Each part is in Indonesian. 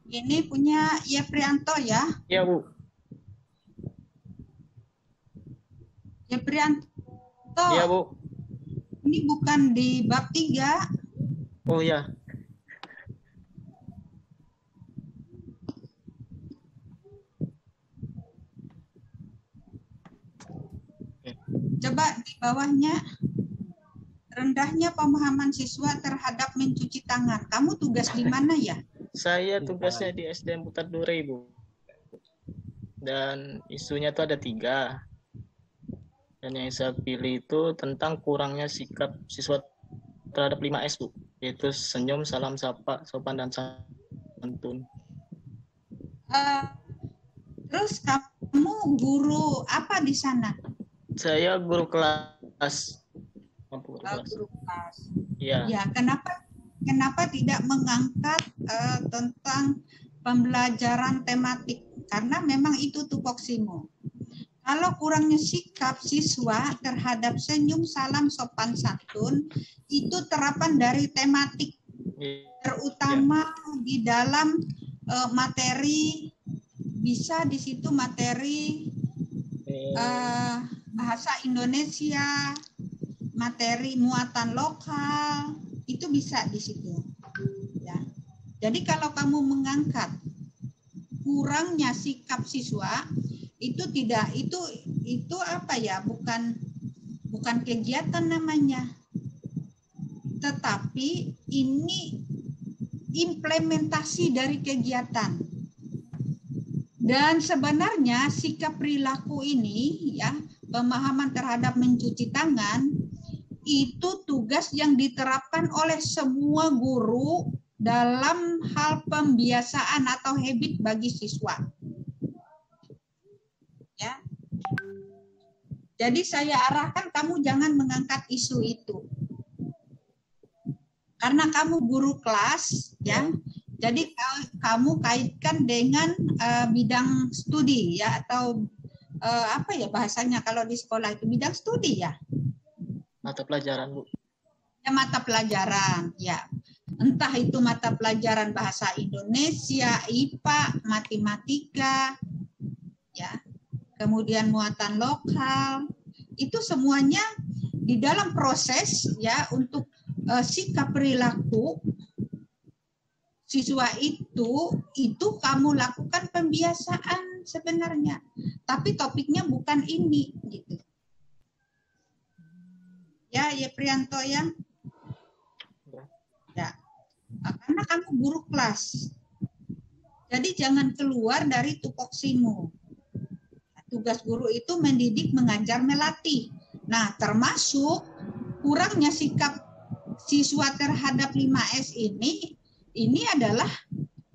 Ini punya Yeprianto ya. Iya, Bu. Yeprianto, Iya, Bu. ini bukan di bab 3. Oh ya. Coba di bawahnya, rendahnya pemahaman siswa terhadap mencuci tangan. Kamu tugas di mana ya? Saya tugasnya di SDM Putar Dure, Bu. Dan isunya tuh ada 3. Dan yang saya pilih itu tentang kurangnya sikap siswa terhadap 5S, Bu. Yaitu senyum, salam sapa, sopan, dan santun. Terus kamu guru apa di sana? Saya guru kelas. Guru kelas. Guru kelas. Iya. Ya, kenapa tidak mengangkat tentang pembelajaran tematik? Karena memang itu tupoksimu. Kalau kurangnya sikap siswa terhadap senyum, salam, sopan, santun, itu terapan dari tematik, terutama di dalam materi, bisa di situ materi bahasa Indonesia, materi muatan lokal, itu bisa di situ. Ya. Jadi kalau kamu mengangkat kurangnya sikap siswa, itu tidak, itu apa ya, bukan kegiatan namanya, tetapi ini implementasi dari kegiatan. Dan sebenarnya sikap perilaku ini ya, pemahaman terhadap mencuci tangan, itu tugas yang diterapkan oleh semua guru dalam hal pembiasaan atau habit bagi siswa. Ya. Jadi saya arahkan kamu jangan mengangkat isu itu. Karena kamu guru kelas, ya. Jadi kamu kaitkan dengan bidang studi ya, atau apa ya bahasanya kalau di sekolah itu, bidang studi ya. Mata pelajaran, Bu. Ya, mata pelajaran, ya. Entah itu mata pelajaran bahasa Indonesia, IPA, matematika, ya. Kemudian muatan lokal, itu semuanya di dalam proses ya untuk sikap perilaku siswa itu kamu lakukan pembiasaan sebenarnya, tapi topiknya bukan ini gitu. Ya, Prianto ya. Ya. Karena kamu guru kelas. Jadi jangan keluar dari tupoksimu. Tugas guru itu mendidik, mengajar, melatih. Nah, termasuk kurangnya sikap siswa terhadap 5S ini adalah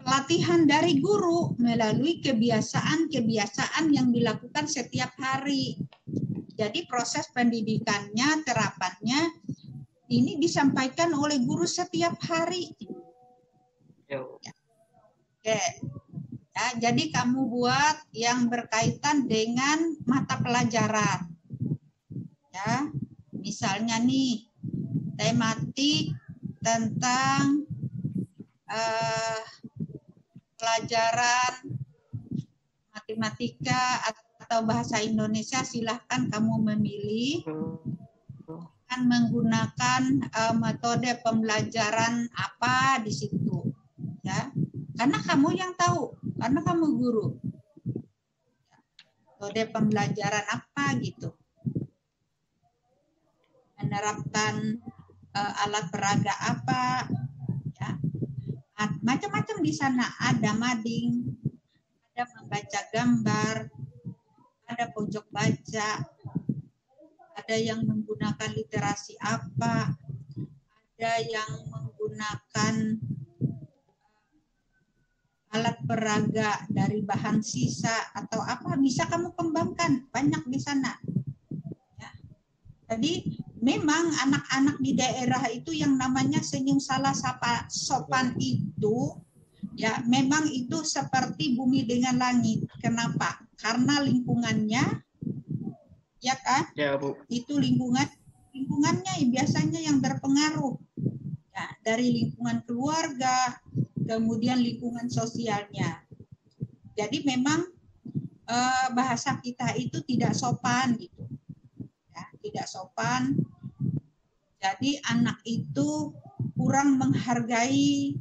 pelatihan dari guru melalui kebiasaan-kebiasaan yang dilakukan setiap hari. Jadi proses pendidikannya, terapannya ini disampaikan oleh guru setiap hari. Ya. Oke. Ya, jadi kamu buat yang berkaitan dengan mata pelajaran. Ya, misalnya nih tematik tentang pelajaran matematika atau bahasa Indonesia, silahkan kamu memilih akan menggunakan metode pembelajaran apa di situ, ya. Karena kamu yang tahu, karena kamu guru. Metode pembelajaran apa gitu. Menerapkan alat peraga apa, ya. Macam-macam di sana, ada mading, ada membaca gambar, ada pojok baca, ada yang menggunakan literasi apa, ada yang menggunakan alat peraga dari bahan sisa atau apa, bisa kamu kembangkan, banyak di sana. Ya. Jadi memang anak-anak di daerah itu yang namanya senyum, salam, sapa, sopan itu, ya memang itu seperti bumi dengan langit. Kenapa? Karena lingkungannya, ya kan? Ya, Bu. Itu lingkungannya biasanya yang berpengaruh. Ya, dari lingkungan keluarga, kemudian lingkungan sosialnya. Jadi memang bahasa kita itu tidak sopan gitu, ya, tidak sopan. Jadi anak itu kurang menghargai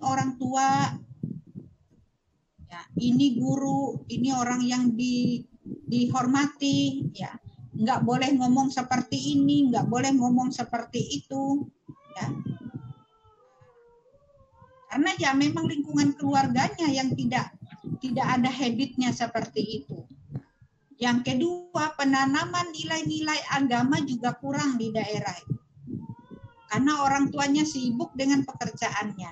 orang tua, ya, ini guru, ini orang yang dihormati, ya, nggak boleh ngomong seperti ini, nggak boleh ngomong seperti itu, ya. Karena ya memang lingkungan keluarganya yang tidak ada habitnya seperti itu. Yang kedua, penanaman nilai-nilai agama juga kurang di daerah itu. Karena orang tuanya sibuk dengan pekerjaannya.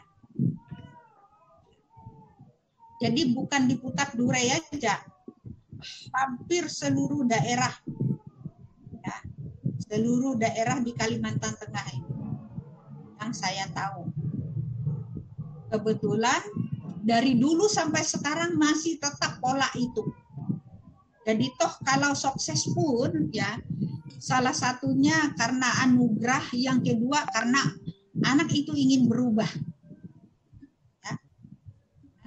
Jadi bukan di Putat Durai aja, hampir seluruh daerah, ya, seluruh daerah di Kalimantan Tengah ini yang saya tahu. Kebetulan dari dulu sampai sekarang masih tetap pola itu. Jadi toh kalau sukses pun ya salah satunya karena anugerah, yang kedua karena anak itu ingin berubah. Ya.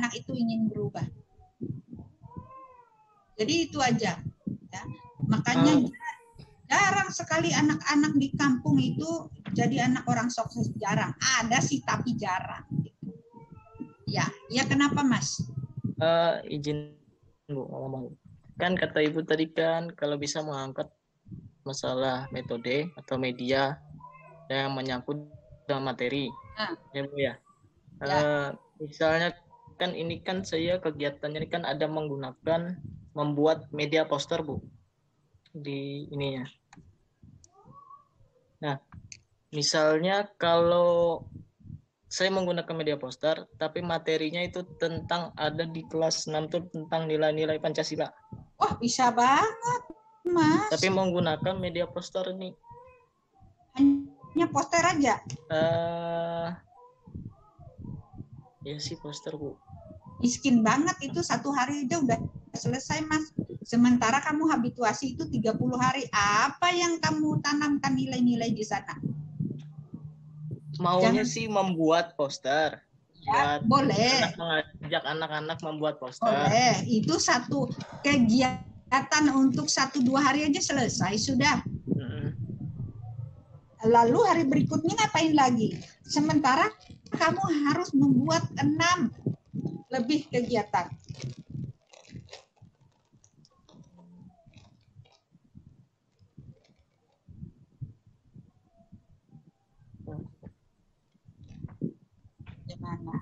Anak itu ingin berubah. Jadi itu aja. Ya. Makanya jarang sekali anak-anak di kampung itu jadi anak orang sukses, jarang. Ada sih tapi jarang. Ya, ya kenapa Mas? Izin Bu ngomong. Kan kata Ibu tadi kan kalau bisa mengangkat masalah metode atau media yang menyangkut dengan materi. Ya Bu ya. Misalnya kan ini kan saya kegiatannya ini kan ada menggunakan membuat media poster Bu di ininya. Nah, misalnya kalau saya menggunakan media poster, tapi materinya itu tentang ada di kelas 6 itu tentang nilai-nilai Pancasila. Wah, bisa banget, Mas. Tapi menggunakan media poster ini. Hanya poster aja? Ya sih poster, Bu. Miskin banget itu, 1 hari aja udah selesai, Mas. Sementara kamu habituasi itu 30 hari. Apa yang kamu tanamkan nilai-nilai di sana? Maunya sih membuat poster. Ya, boleh. Mengajak anak-anak membuat poster. Boleh. Itu satu kegiatan untuk 1-2 hari aja selesai sudah. Lalu hari berikutnya ngapain lagi? Sementara kamu harus membuat 6 lebih kegiatan. Gimana?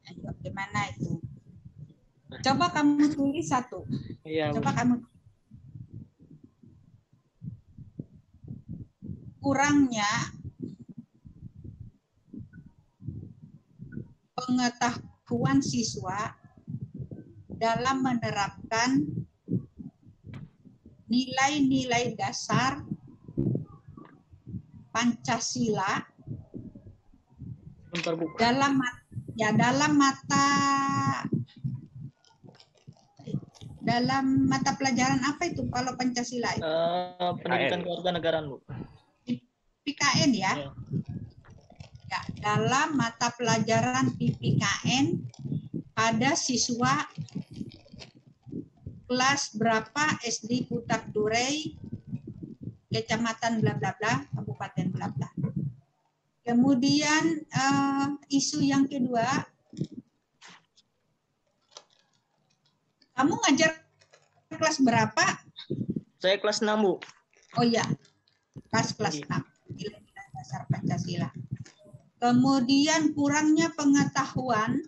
Ayo, gimana itu? Coba kamu tulis 1. Iya, coba kamu. Kurangnya pengetahuan siswa dalam menerapkan nilai-nilai dasar Pancasila dalam mata pelajaran apa itu kalau Pancasila itu? Pendidikan kewarganegaraan, Bu. PKN ya? Ya, dalam mata pelajaran PPKN pada siswa kelas berapa SD Putat Durai, Kecamatan bla bla bla, Kabupaten bla bla. Kemudian isu yang kedua, kamu ngajar kelas berapa? Saya kelas 6, Bu. Oh iya, kelas 6. Nilai-nilai dasar Pancasila. Kemudian kurangnya pengetahuan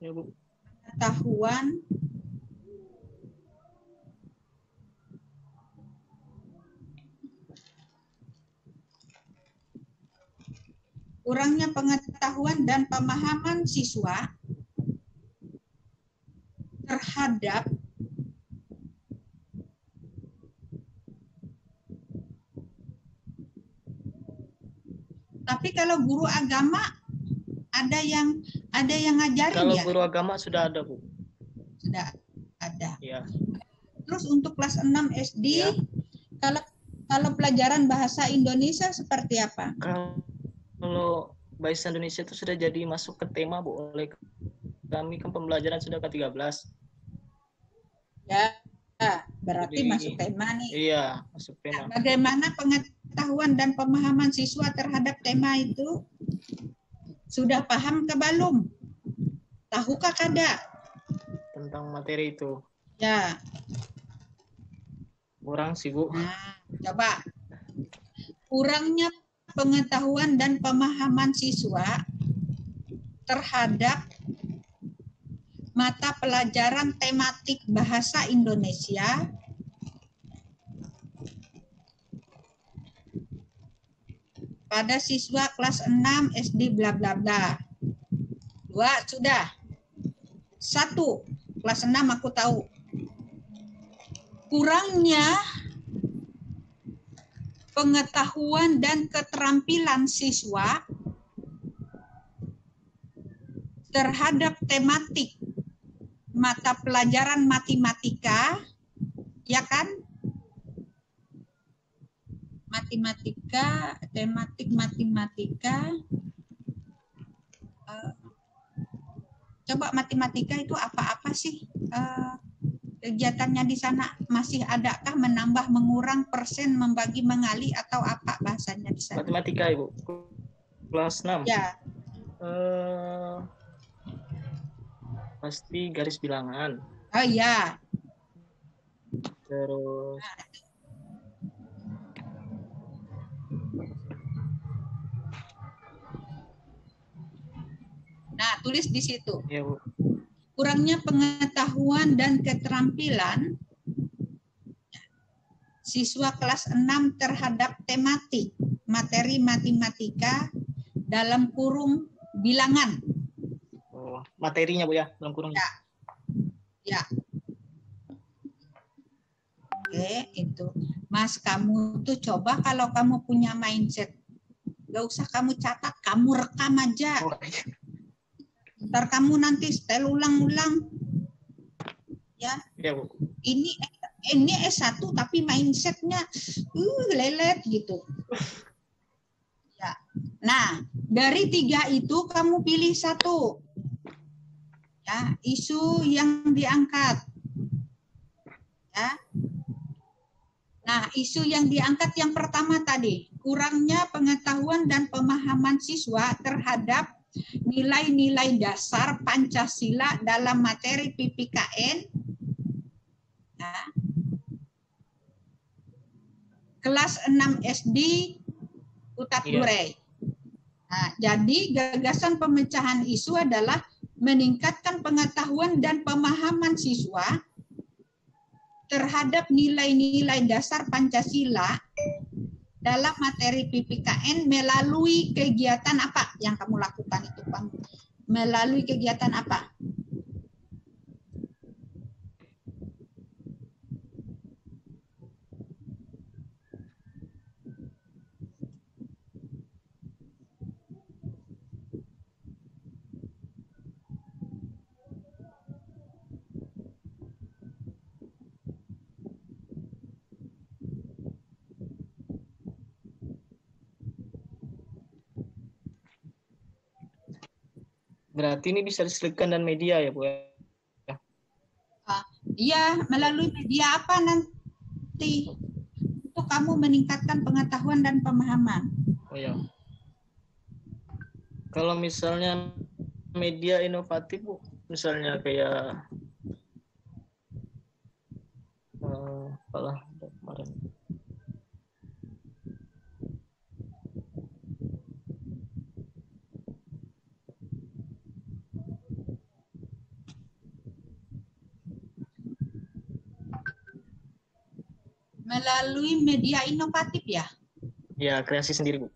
ya, Bu. Kurangnya pengetahuan dan pemahaman siswa terhadap tapi kalau guru agama ada yang ngajarin. Kalau ya? guru agama sudah ada, Bu. Sudah ada. Ya. Terus untuk kelas 6 SD, Ya. kalau pelajaran bahasa Indonesia seperti apa? Kalau bahasa Indonesia itu sudah jadi masuk ke tema, Bu. Oleh kami kan pembelajaran sudah ke-13. Ya, berarti Jadi, masuk tema nih. iya, masuk tema. Bagaimana pengetahuan dan pemahaman siswa terhadap tema itu? Sudah paham ke belum? Tahukah kada? Tentang materi itu. Ya. Kurang sih, Bu. Nah, coba. Kurangnya pengetahuan dan pemahaman siswa terhadap mata pelajaran tematik bahasa Indonesia pada siswa kelas 6 SD bla bla bla. 2 sudah. 1 kelas 6 aku tahu. Kurangnya pengetahuan dan keterampilan siswa terhadap tematik mata pelajaran matematika, ya kan? Matematika, tematik matematika. Coba matematika itu apa-apa sih? Kegiatannya di sana masih adakah menambah, mengurang, persen, membagi, mengali, atau apa bahasanya di sana? Matematika, Ibu. Kelas 6. Ya. Pasti garis bilangan. Oh iya. Terus Nah, tulis di situ. ya, Bu. Kurangnya pengetahuan dan keterampilan siswa kelas 6 terhadap tematik materi matematika dalam kurung bilangan. Oh, materinya, Bu, ya, dalam kurung. Ya. Ya. Oke, itu. Mas, kamu tuh coba kalau kamu punya mindset, gak usah kamu catat, kamu rekam aja. Oh, iya. Ntar kamu nanti setel ulang-ulang. Ya. Ya, Bu. Ini S1 tapi mindsetnya lelet gitu. Ya. Nah, dari 3 itu kamu pilih 1. Ya, isu yang diangkat. Ya. Nah, isu yang diangkat yang pertama tadi, kurangnya pengetahuan dan pemahaman siswa terhadap nilai-nilai dasar Pancasila dalam materi PPKN. Ya. Kelas 6 SD Utat Durei. Nah, jadi gagasan pemecahan isu adalah meningkatkan pengetahuan dan pemahaman siswa terhadap nilai-nilai dasar Pancasila dalam materi PPKN melalui kegiatan apa yang kamu lakukan itu, Bang? Melalui kegiatan apa? Berarti ini bisa diselipkan dan media ya, Bu? Iya, melalui media apa nanti untuk kamu meningkatkan pengetahuan dan pemahaman. Oh ya. Kalau misalnya media inovatif, Bu, misalnya kayak apalah kemarin. Melalui media inovatif ya? Ya, kreasi sendiri, Bu.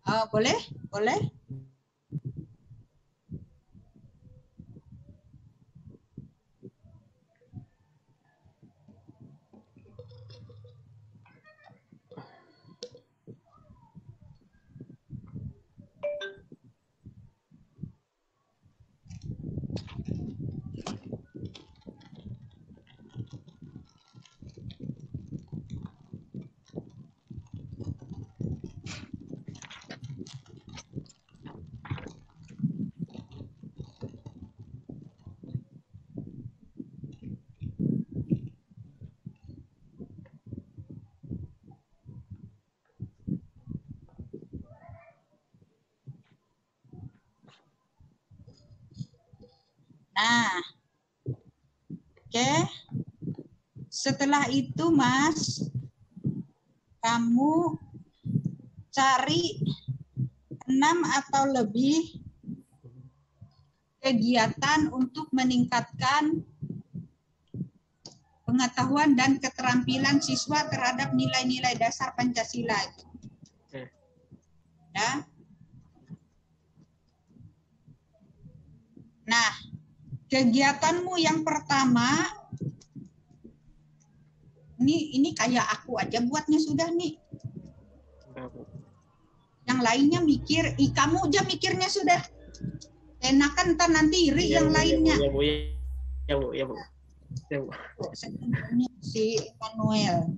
Oh, boleh? Boleh? Nah, oke. Setelah itu, Mas, kamu cari 6 atau lebih kegiatan untuk meningkatkan pengetahuan dan keterampilan siswa terhadap nilai-nilai dasar Pancasila. Ya. Nah, kegiatanmu yang pertama, ini kayak aku aja buatnya sudah nih. Yang lainnya mikir, kamu aja mikirnya sudah. Enakan ntar nanti iri yang lainnya. Ya, Bu. Si Manuel.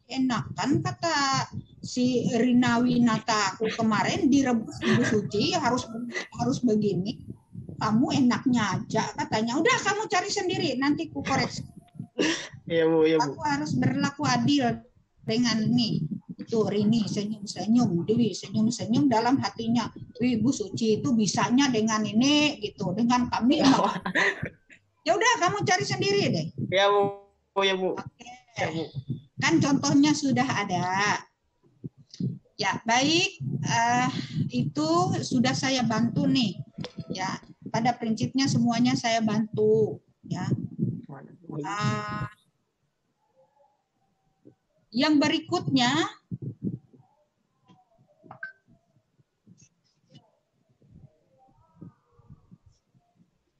Enakan kata si Rina Winata aku kemarin direbus Ibu Suci harus begini. Kamu enaknya aja katanya. Udah kamu cari sendiri nanti ku koreksi. Ya, Bu. Aku harus berlaku adil dengan ini. Itu Rini senyum-senyum, Dewi senyum-senyum dalam hatinya. Ibu Suci itu bisanya dengan ini gitu, dengan kami. Ya udah kamu cari sendiri deh. Ya, Bu. Ya, Bu. Oke. Ya, Bu. Kan contohnya sudah ada. Ya, baik. Itu sudah saya bantu nih. Ya, pada prinsipnya semuanya saya bantu. Ya. Yang berikutnya,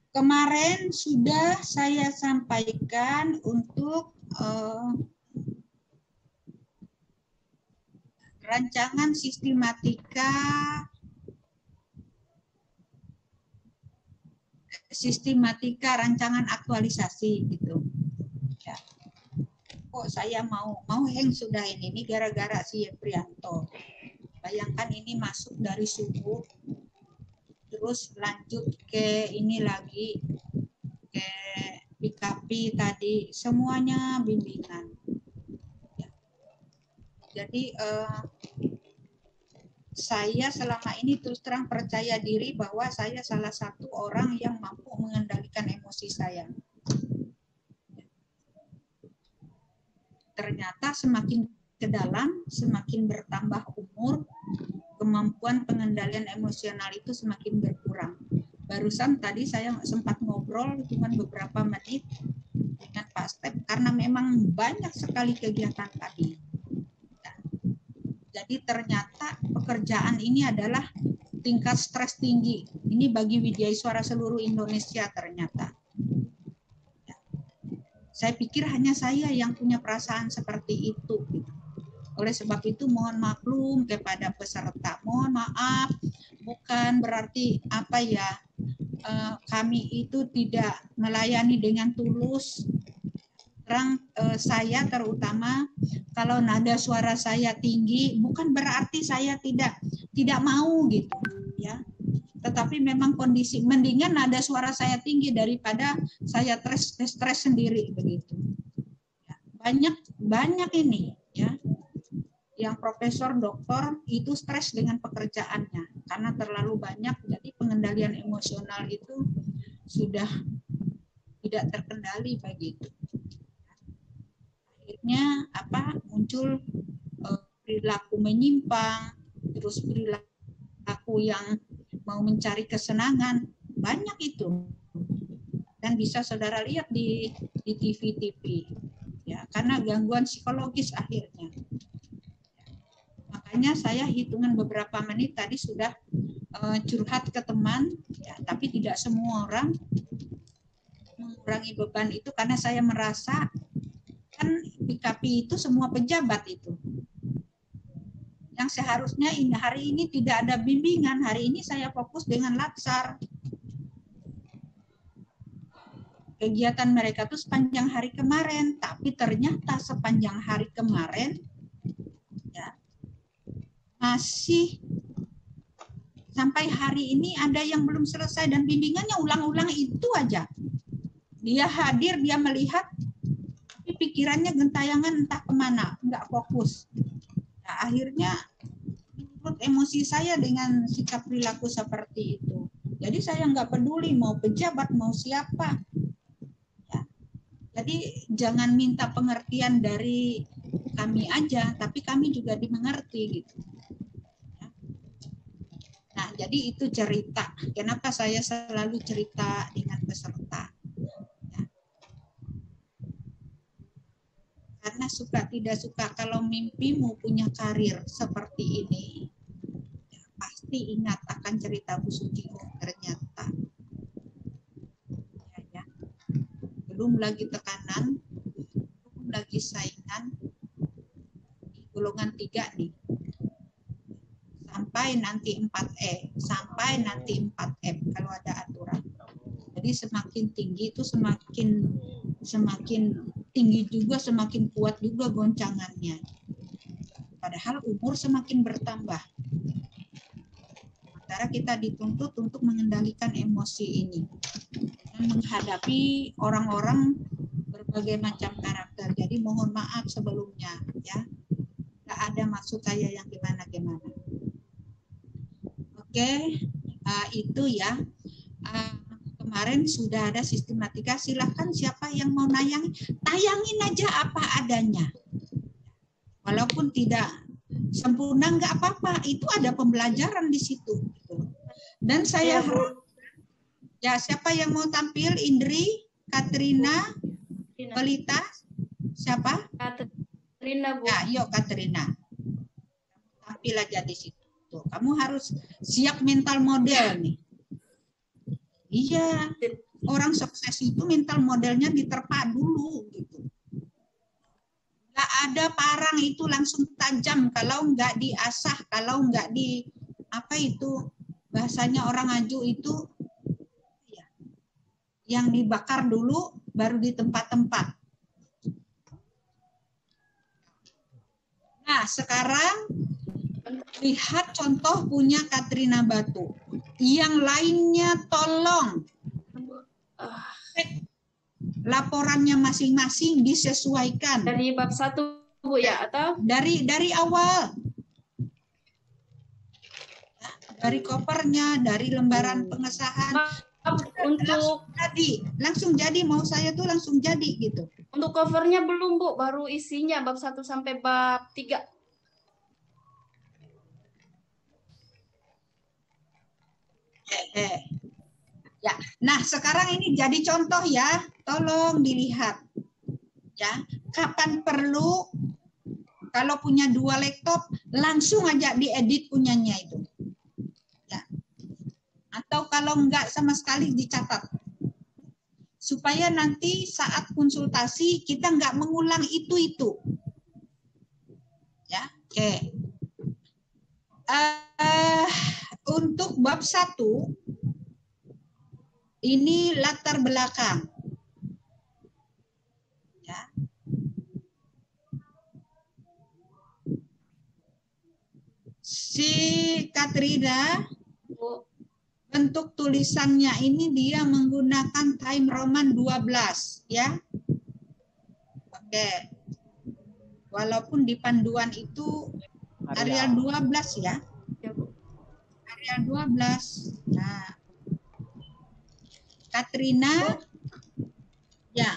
kemarin sudah saya sampaikan untuk rancangan sistematika rancangan aktualisasi gitu. Ya. Kok saya mau hang sudah ini gara-gara si Prianto. Bayangkan ini masuk dari subuh, terus lanjut ke ini lagi ke PKP tadi, semuanya bimbingan. Ya. Jadi saya selama ini terus terang percaya diri bahwa saya salah satu orang yang mampu mengendalikan emosi saya. Ternyata semakin ke dalam, semakin bertambah umur, kemampuan pengendalian emosional itu semakin berkurang. Barusan tadi saya sempat ngobrol cuma beberapa menit dengan Pak Step karena memang banyak sekali kegiatan tadi. Jadi ternyata pekerjaan ini adalah tingkat stres tinggi. Ini bagi Widyaswara seluruh Indonesia ternyata. Saya pikir hanya saya yang punya perasaan seperti itu. Oleh sebab itu mohon maklum kepada peserta. Mohon maaf, bukan berarti apa ya, kami itu tidak melayani dengan tulus. Saya terutama kalau nada suara saya tinggi bukan berarti saya tidak mau gitu ya, tetapi memang kondisi mendingan nada suara saya tinggi daripada saya stres sendiri begitu ya. Banyak ini ya yang profesor doktor itu stres dengan pekerjaannya karena terlalu banyak, jadi pengendalian emosional itu sudah tidak terkendali begitu. Akhirnya muncul perilaku menyimpang, terus perilaku yang mau mencari kesenangan, banyak itu. Dan bisa saudara lihat di TV ya, karena gangguan psikologis akhirnya. Makanya saya hitungan beberapa menit tadi sudah curhat ke teman ya, tapi tidak semua orang mengurangi beban itu karena saya merasa kan PKP itu semua pejabat itu. Yang seharusnya hari ini tidak ada bimbingan, hari ini saya fokus dengan latsar. Kegiatan mereka tuh sepanjang hari kemarin, tapi ternyata sepanjang hari kemarin ya, masih sampai hari ini ada yang belum selesai dan bimbingannya ulang-ulang itu aja. Dia hadir, dia melihat, tapi pikirannya gentayangan entah kemana, nggak fokus. Nah, akhirnya menurut emosi saya dengan sikap perilaku seperti itu. Jadi saya nggak peduli mau pejabat, mau siapa. Ya. Jadi jangan minta pengertian dari kami aja, tapi kami juga dimengerti gitu. Ya. Nah, jadi itu cerita. Kenapa saya selalu cerita dengan peserta? Ya. Karena suka tidak suka kalau mimpimu punya karir seperti ini, pasti ingat akan cerita Bu Suci ternyata. Ya. Belum lagi tekanan, belum lagi saingan di golongan 3 nih. Sampai nanti 4E, sampai nanti 4F kalau ada aturan. Jadi semakin tinggi itu semakin tinggi juga, semakin kuat juga goncangannya. Padahal umur semakin bertambah. Sementara kita dituntut untuk mengendalikan emosi ini dan menghadapi orang-orang berbagai macam karakter. Jadi mohon maaf sebelumnya ya, nggak ada maksud saya yang gimana-gimana. Oke, itu ya. Kemarin sudah ada sistematika. Silahkan siapa yang mau tayangin aja apa adanya. Walaupun tidak sempurna nggak apa-apa, itu ada pembelajaran di situ. Dan saya harap, ya siapa yang mau tampil? Indri, Katrina, Pelita, siapa? Katrina, Bu. Ya, yuk Katrina, tampil aja di situ. Tuh, kamu harus siap mental model nih. Iya, orang sukses itu mental modelnya diterpa dulu gitu. Nggak ada parang itu langsung tajam kalau nggak diasah, kalau nggak di apa itu bahasanya orang Aju itu ya, yang dibakar dulu baru di tempat-tempat. Nah sekarang lihat contoh punya Katrina Batu. Yang lainnya tolong laporannya masing-masing disesuaikan. Dari bab 1 Bu ya, atau dari awal. Dari kopernya, dari lembaran pengesahan. Untuk langsung jadi mau saya tuh langsung jadi gitu. Untuk covernya belum Bu, baru isinya bab 1 sampai bab 3. Ya, nah sekarang ini jadi contoh ya, tolong dilihat ya. Kapan perlu kalau punya 2 laptop langsung aja diedit punyanya itu, ya. Atau kalau enggak sama sekali dicatat, supaya nanti saat konsultasi kita enggak mengulang itu, ya. Oke. Untuk bab 1 ini latar belakang. Ya. Si Katrina, bentuk tulisannya ini dia menggunakan time Roman 12 ya. Oke. Walaupun di panduan itu Arial 12 ya. Arial 12. Nah, Katrina ya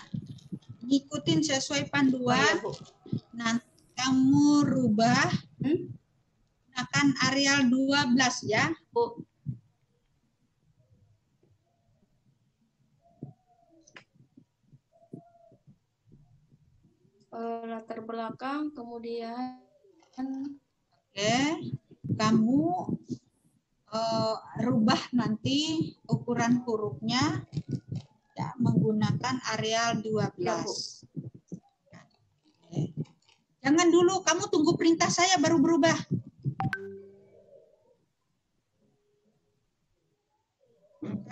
ngikutin sesuai panduan. Nanti kamu rubah akan Arial 12 ya. Latar belakang, kemudian oke, kamu rubah nanti ukuran hurufnya ya, menggunakan Arial 12. Ya, jangan dulu, kamu tunggu perintah saya baru berubah.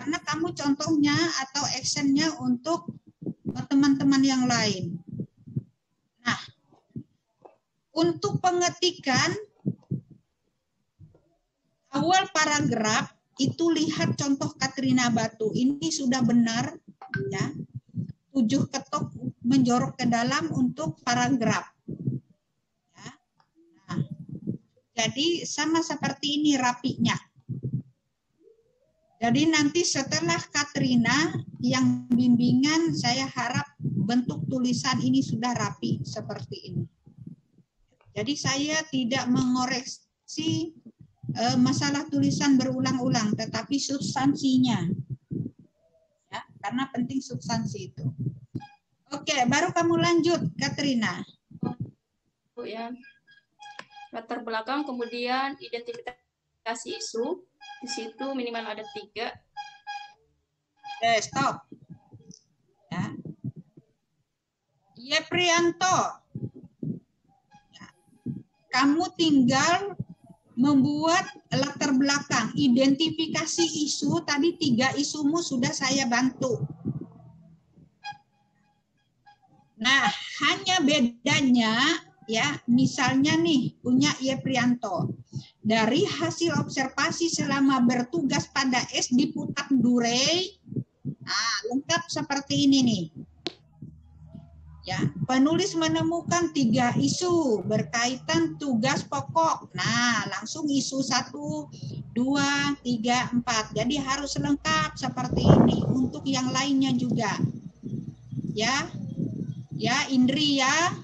Karena kamu contohnya atau actionnya untuk teman-teman yang lain. Nah, untuk pengetikan awal paragraf itu lihat contoh Katrina Batu. Ini sudah benar ya. 7 ketok menjorok ke dalam untuk paragraf. Ya. Nah, jadi sama seperti ini rapinya. Jadi nanti setelah Katrina yang bimbingan, saya harap bentuk tulisan ini sudah rapi seperti ini. Jadi saya tidak mengoreksi masalah tulisan berulang-ulang, tetapi substansinya. Ya, karena penting substansi itu. Oke, baru kamu lanjut, Katrina. Bu ya. Latar belakang, kemudian identifikasi isu. Di situ minimal ada 3. Oke, stop. Ya. Yeprianto, ya. Kamu tinggal membuat latar belakang, identifikasi isu. Tadi 3 isumu sudah saya bantu. Nah, hanya bedanya, ya, misalnya nih punya Yeprianto. Dari hasil observasi selama bertugas pada SD Putat Durei, nah, lengkap seperti ini nih. Ya, penulis menemukan 3 isu berkaitan tugas pokok. Nah, langsung isu 1, 2, 3, 4. Jadi harus lengkap seperti ini. Untuk yang lainnya juga. Ya, ya Indri ya.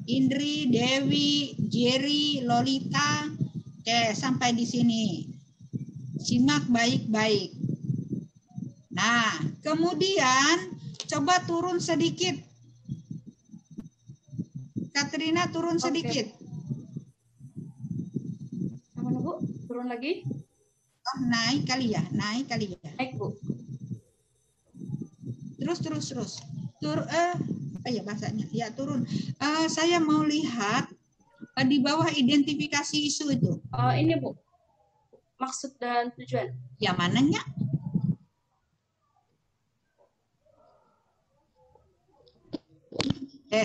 Indri, Dewi, Jerry, Lolita. Oke, sampai di sini. Simak baik-baik. Nah, kemudian coba turun sedikit. Katrina turun sedikit. Mana, Bu? Turun lagi? Oh, naik kali ya, naik kali ya. Naik, Bu. Terus. Apa ya bahasanya? Ya, turun. Saya mau lihat di bawah identifikasi isu itu. Ini, Bu. Maksud dan tujuan. Yang mananya?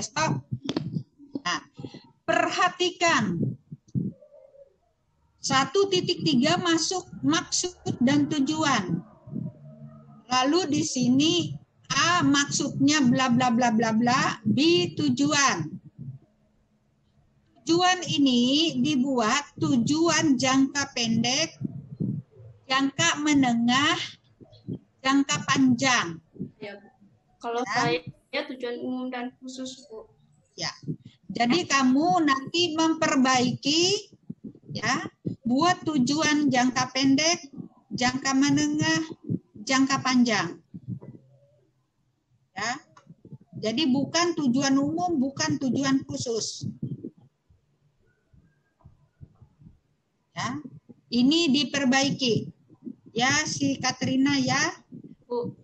Stop. Nah, perhatikan. 1.3 masuk maksud dan tujuan. Lalu di sini A maksudnya bla bla bla bla bla, B tujuan. Tujuan ini dibuat tujuan jangka pendek, jangka menengah, jangka panjang. Ya, Bu. Kalau saya tujuan umum dan khusus, Bu. Ya. Jadi kamu nanti memperbaiki, ya, buat tujuan jangka pendek, jangka menengah, jangka panjang. Ya. Jadi bukan tujuan umum, bukan tujuan khusus. Ya. Ini diperbaiki. Ya, si Katrina ya. Bu.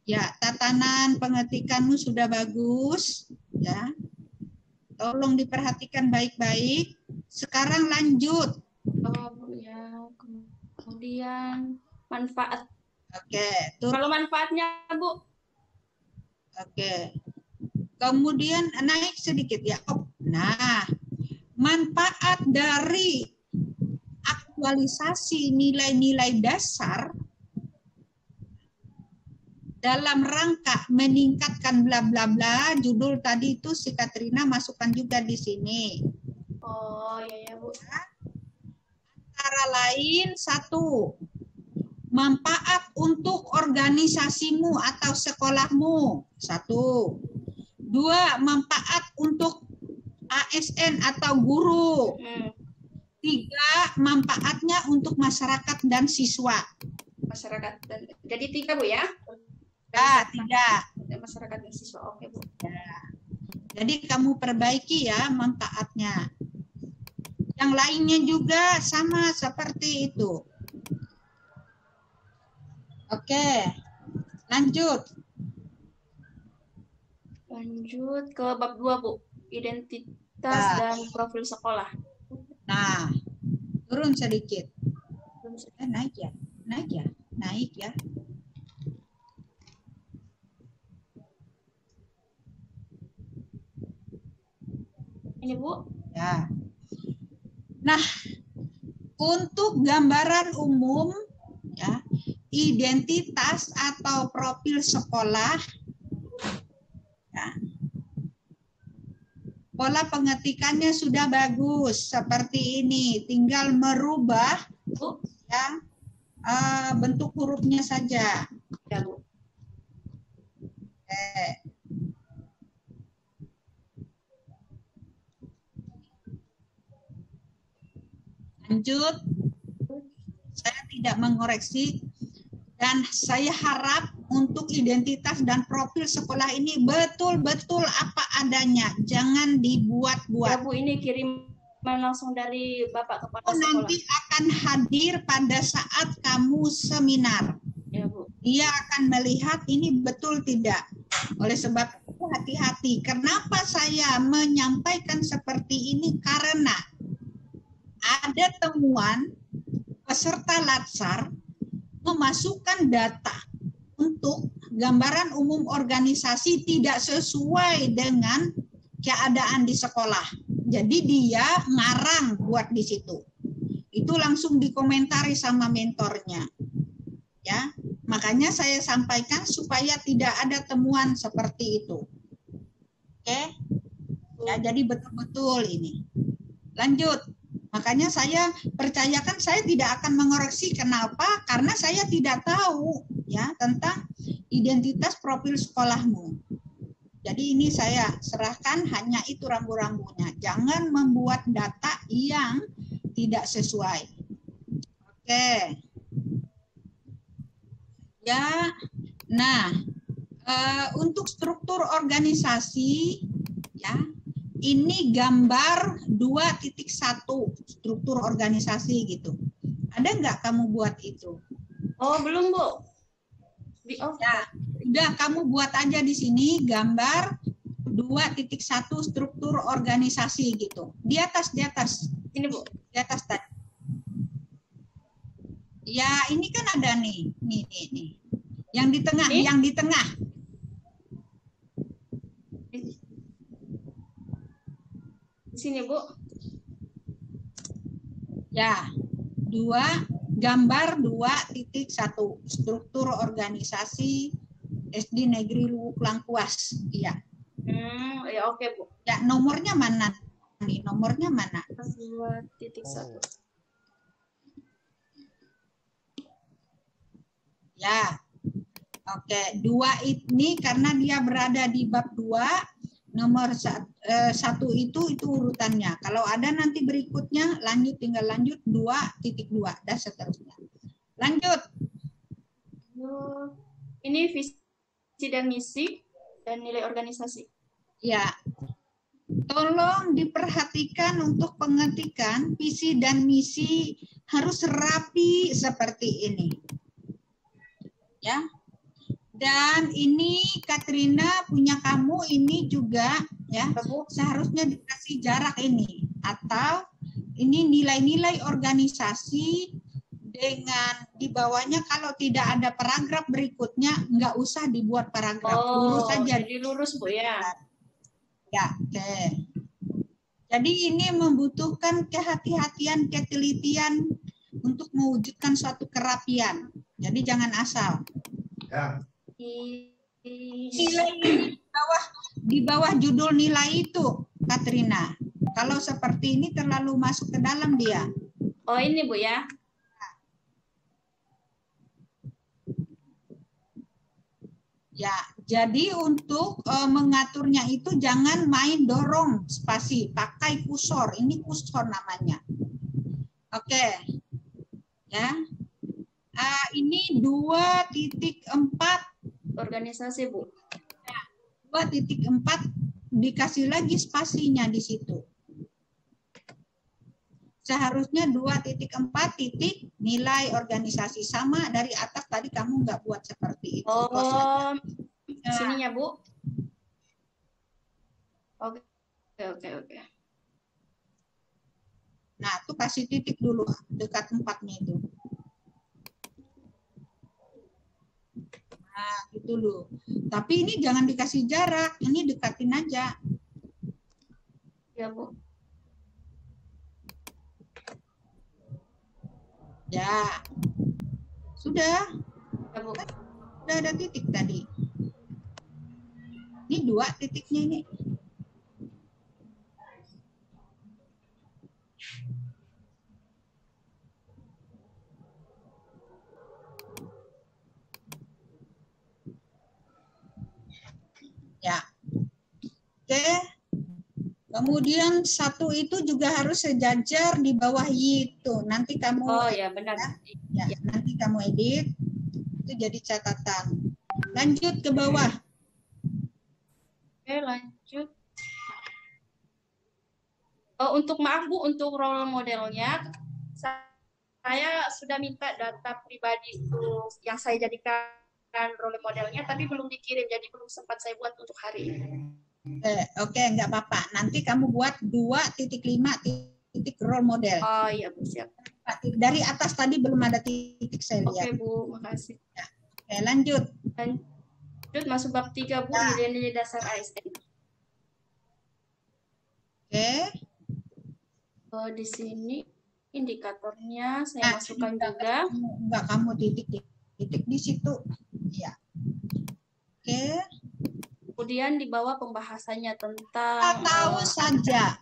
Ya, tatanan pengetikanmu sudah bagus, ya. Tolong diperhatikan baik-baik. Sekarang lanjut. Bu ya. Kemudian manfaat. Oke, Kalau manfaatnya, Bu. Oke. Kemudian naik sedikit ya. Nah, manfaat dari aktualisasi nilai-nilai dasar dalam rangka meningkatkan bla bla bla, judul tadi itu si Katrina masukkan juga di sini. Oh, ya Bu. Antara lain 1, manfaat untuk organisasimu atau sekolahmu. 1. 2, manfaat untuk ASN atau guru. 3, manfaatnya untuk masyarakat dan siswa. Masyarakat dan jadi 3, Bu ya. Ya, 3. Dan masyarakat dan siswa. Oke, Bu. Ya. Jadi kamu perbaiki ya manfaatnya. Yang lainnya juga sama seperti itu. Oke, lanjut. Lanjut ke bab 2, Bu. Identitas dan profil sekolah. Nah, turun sedikit. Naik ya, naik ya, naik ya. Ini, Bu. Ya. Nah, untuk gambaran umum, ya, identitas atau profil sekolah, ya, pola pengetikannya sudah bagus seperti ini. Tinggal merubah, Bu. ya. bentuk hurufnya saja. Ya, Bu. Lanjut, saya tidak mengoreksi dan saya harap untuk identitas dan profil sekolah ini betul-betul apa adanya, jangan Ya, dibuat-buat. Bu, ini kiriman langsung dari Bapak Kepala Sekolah. Nanti akan hadir pada saat kamu seminar. Ya, Bu. Dia akan melihat ini betul tidak. Oleh sebab itu hati-hati. Kenapa saya menyampaikan seperti ini? Karena ada temuan peserta Latsar memasukkan data untuk gambaran umum organisasi tidak sesuai dengan keadaan di sekolah. Jadi dia ngarang buat di situ. Itu langsung dikomentari sama mentornya. Ya, makanya saya sampaikan supaya tidak ada temuan seperti itu. Oke? Ya, jadi betul-betul ini. Lanjut. Makanya saya percayakan saya tidak akan mengoreksi. Kenapa? Karena saya tidak tahu ya tentang identitas profil sekolahmu. Jadi ini saya serahkan hanya itu rambu-rambunya. Jangan membuat data yang tidak sesuai. Oke. Ya. Nah, untuk struktur organisasi ya. Ini gambar 2.1 struktur organisasi gitu. Ada nggak kamu buat itu? Oh, belum, Bu. Di off. Ya, udah kamu buat aja di sini gambar 2.1 struktur organisasi gitu. Di atas. Ini, Bu. Di atas tadi. Ya, ini kan ada nih. Nih. Yang di tengah, Ini? yang di tengah. Di sini, Bu. Ya, gambar 2.1 struktur organisasi SD Negeri Luwuk Langkuas. Iya. Ya, oke, Bu. Ya, nomornya mana nih? Nomornya mana? 2.1. Ya. Oke, 2 ini karena dia berada di bab 2, nomor 1 itu urutannya. Kalau ada nanti berikutnya tinggal lanjut 2.2 dan seterusnya. Lanjut. Ini visi dan misi dan nilai organisasi. Ya. Tolong diperhatikan untuk pengetikan visi dan misi harus rapi seperti ini. Ya. Dan ini Katrina punya kamu ini juga ya seharusnya dikasih jarak ini atau ini nilai-nilai organisasi dengan di bawahnya kalau tidak ada paragraf berikutnya nggak usah dibuat paragraf, lurus saja. Jadi lurus, Bu, ya. Ya, oke. Jadi ini membutuhkan kehati-hatian, ketelitian untuk mewujudkan suatu kerapian. Jadi jangan asal. Ya. Nilai di bawah judul nilai itu, Katrina. Kalau seperti ini terlalu masuk ke dalam dia. Oh, ini, Bu, ya. Ya, jadi untuk mengaturnya itu jangan main dorong spasi, pakai kursor. Ini kursor namanya. Oke. Ya. Ini 2.4 organisasi, Bu. 2.4 dikasih lagi spasinya di situ. Seharusnya 2.4 titik nilai organisasi sama dari atas tadi kamu nggak buat seperti itu. Oh, sininya, Bu. Oke. Nah, tuh kasih titik dulu dekat 4-nya itu. Nah, gitu loh. Tapi ini jangan dikasih jarak, ini dekatin aja. Ya, Bu. Ya. Sudah. Ya, Bu. Sudah ada titik tadi. Ini 2 titiknya ini. Oke. Kemudian satu itu juga harus sejajar di bawah Y itu. Nanti kamu Oh ya benar. ya, nanti kamu edit. Itu jadi catatan. Lanjut ke bawah. Oke, lanjut. Untuk maaf Bu, untuk role modelnya saya sudah minta data pribadi itu yang saya jadikan role modelnya, tapi belum dikirim, jadi belum sempat saya buat untuk hari ini. Oke, nggak apa-apa. Nanti kamu buat 2.5 titik role model. Oh iya Bu, siap. Dari atas tadi belum ada titik saya lihat. Oke Bu, makasih. Ya. Oke, lanjut. Lanjut masuk bab 3 Bu, nilai-nilai dasar ASN. Oke. Di sini indikatornya saya masukkan juga. Enggak, kamu titik di situ. Ya. Oke. Kemudian di bawah pembahasannya tentang tahu saja.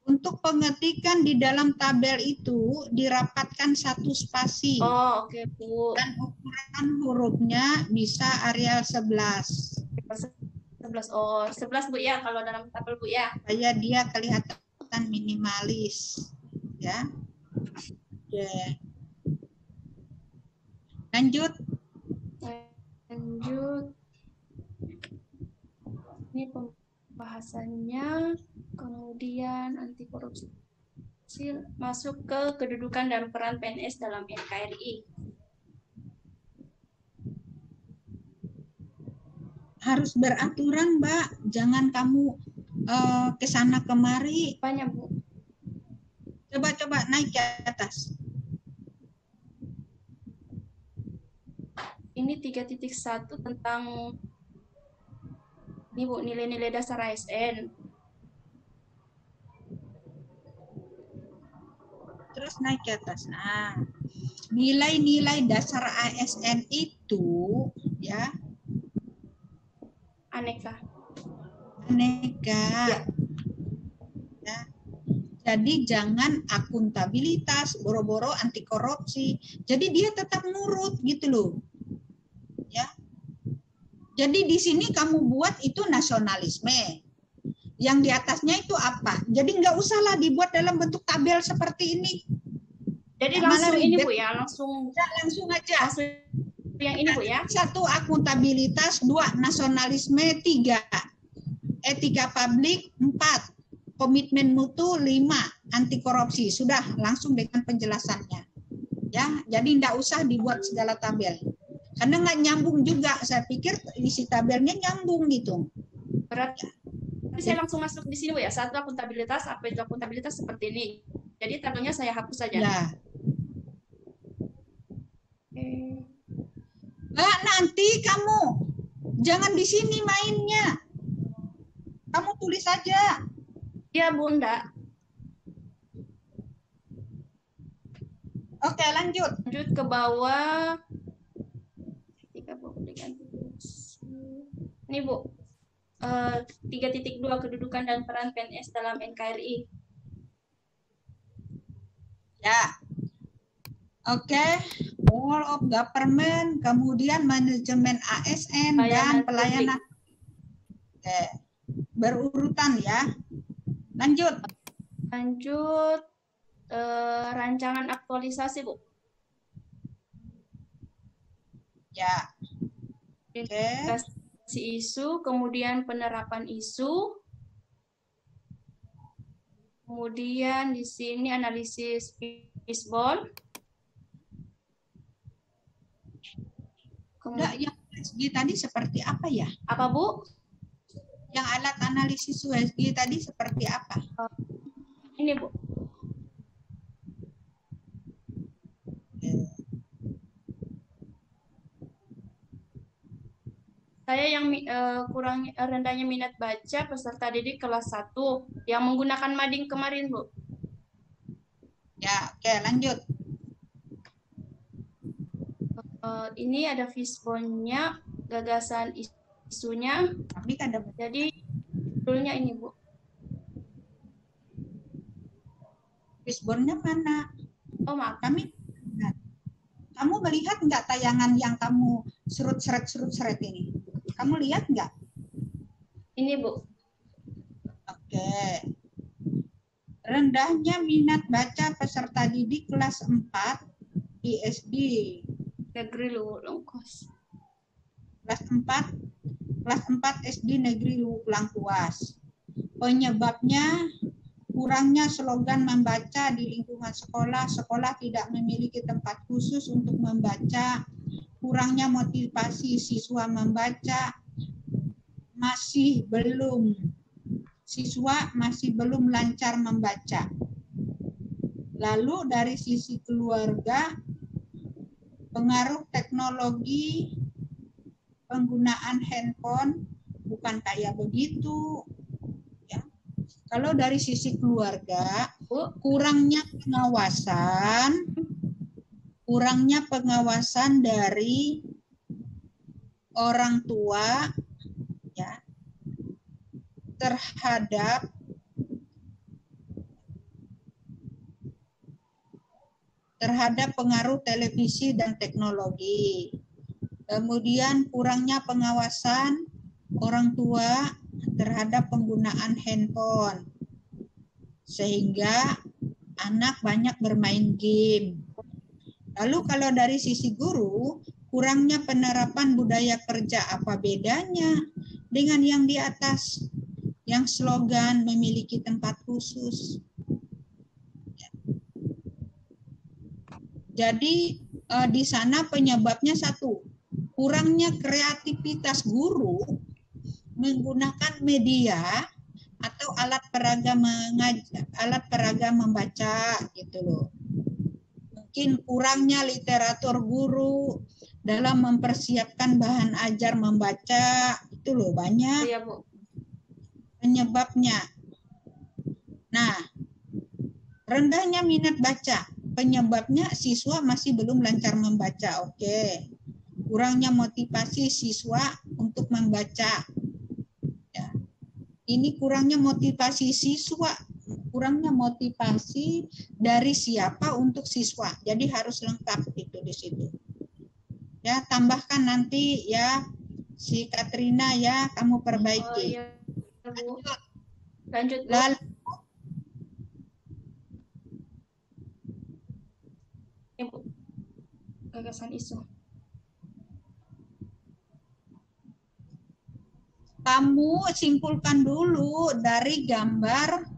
Untuk pengetikan di dalam tabel itu dirapatkan 1 spasi. Oh, oke Bu. Dan ukuran hurufnya bisa Arial 11. 11. Oh, 11 Bu ya kalau dalam tabel Bu ya. Supaya dia kelihatan minimalis. Ya. Oke. Lanjut. Ini pembahasannya, kemudian anti korupsi masuk ke kedudukan dan peran PNS dalam NKRI. Harus beraturan, Mbak. Jangan kamu kesana kemari. Banyak Bu. Coba naik ke atas. Ini 3.1 tentang ini Bu, nilai-nilai dasar ASN. Terus naik ke atas. Nah, nilai-nilai dasar ASN itu ya Aneka. Ya. Ya. Jadi jangan akuntabilitas, boro-boro anti korupsi. Jadi dia tetap nurut gitu loh. Ya. Jadi di sini kamu buat itu nasionalisme. Yang di atasnya itu apa? Jadi nggak usahlah dibuat dalam bentuk tabel seperti ini. Jadi langsung ini Bu ya, langsung aja. Langsung yang ini Bu ya. 1 akuntabilitas, 2 nasionalisme, 3 etika publik, 4 komitmen mutu, 5 anti korupsi. Sudah langsung dengan penjelasannya. Ya, jadi nggak usah dibuat segala tabel. Karena nggak nyambung juga. Saya pikir isi tabelnya nyambung gitu. Berarti saya langsung masuk di sini Bu ya. 1 akuntabilitas, apa itu akuntabilitas seperti ini. Jadi tabelnya saya hapus saja. Ya. Mbak, nanti kamu jangan di sini mainnya. Kamu tulis saja. Iya Bunda. Oke, lanjut. Lanjut ke bawah. Ini Bu, 3.2 kedudukan dan peran PNS dalam NKRI. Ya. Oke, Wall of Government, kemudian manajemen ASN dan pelayanan. Oke. Berurutan ya. Lanjut. Lanjut rancangan aktualisasi Bu. Ya. Oke. Isu, kemudian penerapan isu, kemudian di sini analisis fishbone. Enggak, yang USG tadi seperti apa ya? Apa Bu? Yang alat analisis USG tadi seperti apa? Ini Bu. Saya yang kurang rendahnya minat baca peserta didik kelas 1 yang menggunakan mading kemarin, Bu. Ya, oke, lanjut. Ini ada fishbone-nya, gagasan isunya. Jadi judulnya ini, Bu. Fishbone-nya mana? Oh, maaf. Kamu melihat nggak tayangan yang kamu seret-seret ini? Kamu lihat nggak? Ini Bu. Oke. Rendahnya minat baca peserta didik kelas 4 di SD. Negeri Lengkuas. Kelas 4 SD Negeri Lengkuas. Penyebabnya kurangnya slogan membaca di lingkungan sekolah. Sekolah tidak memiliki tempat khusus untuk membaca. Kurangnya motivasi siswa membaca. Siswa masih belum lancar membaca. Lalu dari sisi keluarga, pengaruh teknologi, penggunaan handphone bukan kayak begitu. Ya. Kalau dari sisi keluarga, kurangnya pengawasan dari orang tua, ya, terhadap pengaruh televisi dan teknologi. Kemudian kurangnya pengawasan orang tua terhadap penggunaan handphone. Sehingga anak banyak bermain game. Lalu kalau dari sisi guru, kurangnya penerapan budaya kerja. Apa bedanya dengan yang di atas? Yang slogan memiliki tempat khusus. Jadi di sana penyebabnya satu, kurangnya kreativitas guru menggunakan media atau alat peraga membaca gitu loh. Mungkin kurangnya literatur guru dalam mempersiapkan bahan ajar membaca, itu loh banyak penyebabnya. Nah, rendahnya minat baca. Penyebabnya siswa masih belum lancar membaca. Oke. Kurangnya motivasi siswa untuk membaca. Ya. Ini kurangnya motivasi siswa. Kurangnya motivasi dari siapa untuk siswa. Jadi harus lengkap itu di situ. Ya, tambahkan nanti ya si Katrina ya, kamu perbaiki. Oh, iya, Bu. Lanjut, Bu. Lalu Ibu, gagasan isu. kamu simpulkan dulu dari gambar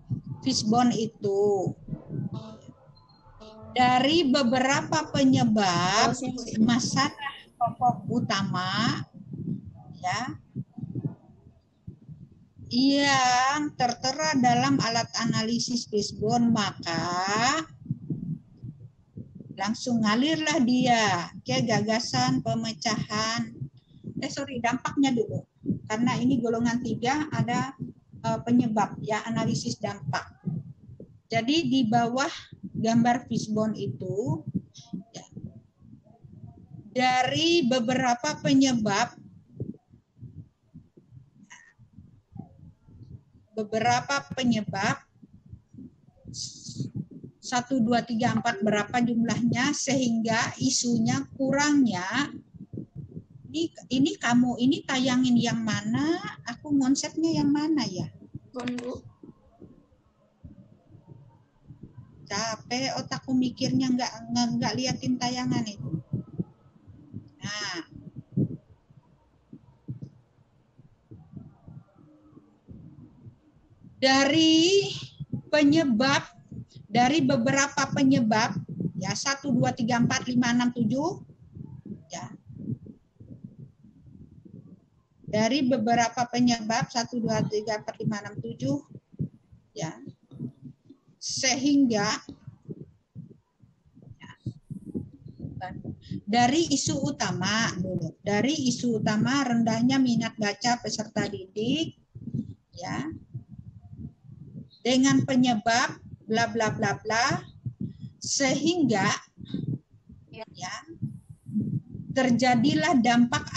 fishbone itu. Dari beberapa penyebab masalah pokok utama ya yang tertera dalam alat analisis fishbone, maka langsung ngalirlah dia ke gagasan pemecahan. Dampaknya dulu. Karena ini golongan 3 ada penyebab ya, analisis dampak. Jadi di bawah gambar fishbone itu ya, dari beberapa penyebab 1, 2, 3, 4 berapa jumlahnya sehingga isunya kurangnya. Ini kamu ini tayangin yang mana? Aku konsepnya yang mana ya? Bu. Capek otakku mikirnya nggak liatin tayangan itu. Nah, dari beberapa penyebab ya 1, 2, 3, 4, 5, 6, 7 ya. Dari beberapa penyebab 1, 2, 3, 4, 5, 6, 7 ya. Sehingga ya, dari isu utama dulu. Dari isu utama rendahnya minat baca peserta didik ya. Dengan penyebab bla bla bla bla sehingga ya terjadilah dampak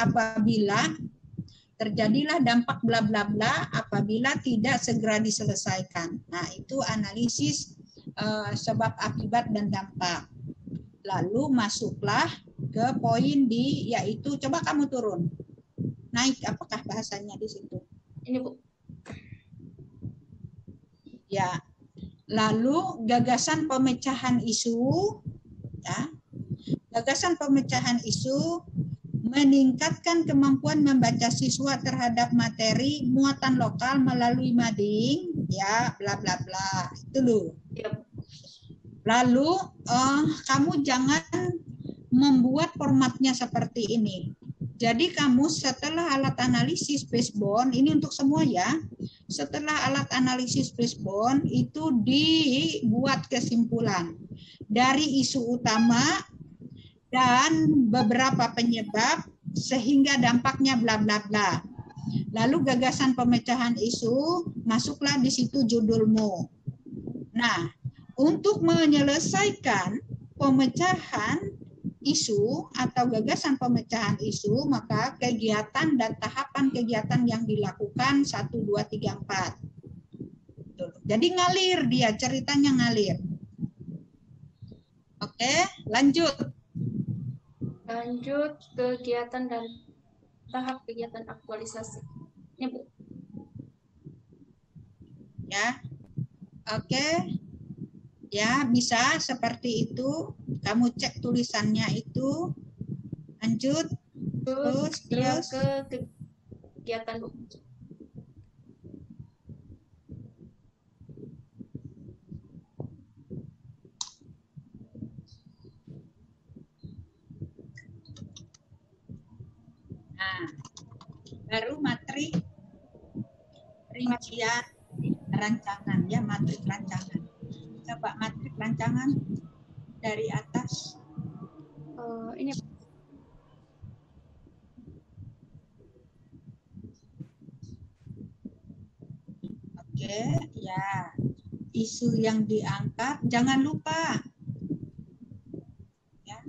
bla bla bla apabila tidak segera diselesaikan. Nah, itu analisis sebab akibat dan dampak. Lalu masuklah ke poin yaitu coba kamu turun. Naik apakah bahasanya di situ? Ini Bu. Ya. Lalu gagasan pemecahan isu, ya. Gagasan pemecahan isu meningkatkan kemampuan membaca siswa terhadap materi muatan lokal melalui mading, ya, bla bla bla. Itu loh. Lalu kamu jangan membuat formatnya seperti ini. Jadi kamu setelah alat analisis basebone, ini untuk semua ya, setelah alat analisis basebone itu dibuat kesimpulan dari isu utama dan beberapa penyebab sehingga dampaknya bla bla bla. Lalu gagasan pemecahan isu, masuklah di situ judulmu. Nah, untuk menyelesaikan pemecahan isu atau gagasan pemecahan isu, maka kegiatan dan tahapan kegiatan yang dilakukan 1, 2, 3, 4. Jadi ngalir dia, ceritanya ngalir. Oke, lanjut. Lanjut kegiatan dan tahap kegiatan aktualisasi. Ya, Bu. Ya. Oke. Ya, bisa seperti itu. Kamu cek tulisannya itu. Lanjut. Terus. Yang ke kegiatan, Bu. Nah, baru materi rincian rancangan, ya, materi rancangan. Coba materi rancangan dari atas. Ini Oke, ya. Isu yang diangkat, jangan lupa. Ya.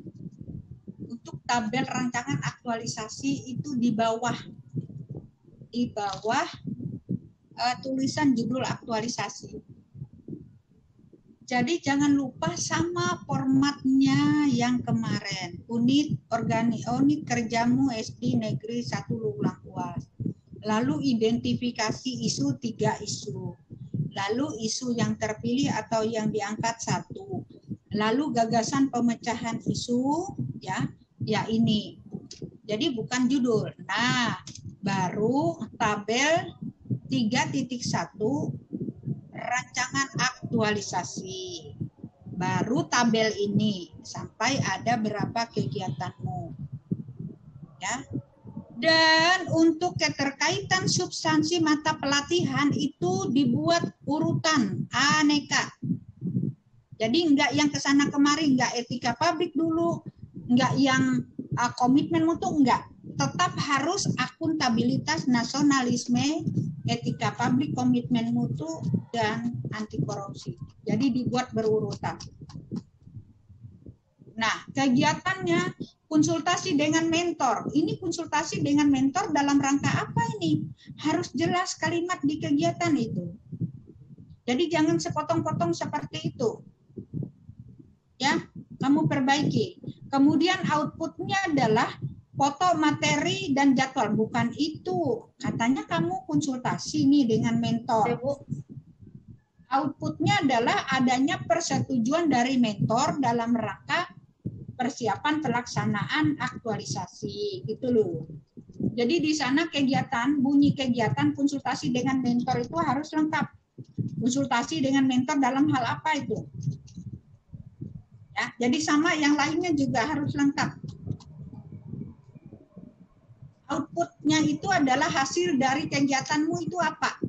Untuk tabel rancangan aktualisasi itu di bawah. Di bawah tulisan judul aktualisasi. Jadi jangan lupa sama formatnya yang kemarin. Unit kerjamu SD Negeri 1 Lulang UAS. Lalu identifikasi isu 3 isu. Lalu isu yang terpilih atau yang diangkat 1. Lalu gagasan pemecahan isu, ya ini. Jadi bukan judul. Nah, baru tabel 3.1 rancangan aktualisasi. Baru tabel ini sampai ada berapa kegiatanmu. Ya. Dan untuk keterkaitan substansi mata pelatihan itu dibuat urutan aneka. Jadi enggak yang kesana kemari, enggak etika pabrik dulu, enggak yang komitmen mutu, enggak. Tetap harus akuntabilitas, nasionalisme, etika publik, komitmen mutu, dan anti korupsi. Jadi dibuat berurutan. Nah, kegiatannya konsultasi dengan mentor. Ini konsultasi dengan mentor dalam rangka apa ini? Harus jelas kalimat di kegiatan itu. Jadi jangan sepotong-potong seperti itu. Ya, kamu perbaiki. Kemudian outputnya adalah foto, materi, dan jadwal. Bukan itu. Katanya kamu konsultasi nih dengan mentor. Outputnya adalah adanya persetujuan dari mentor dalam rangka persiapan pelaksanaan aktualisasi. Gitu loh. Jadi di sana kegiatan, bunyi kegiatan konsultasi dengan mentor itu harus lengkap. Konsultasi dengan mentor dalam hal apa itu? Ya, jadi sama yang lainnya juga harus lengkap. Outputnya itu adalah hasil dari kegiatanmu itu apa?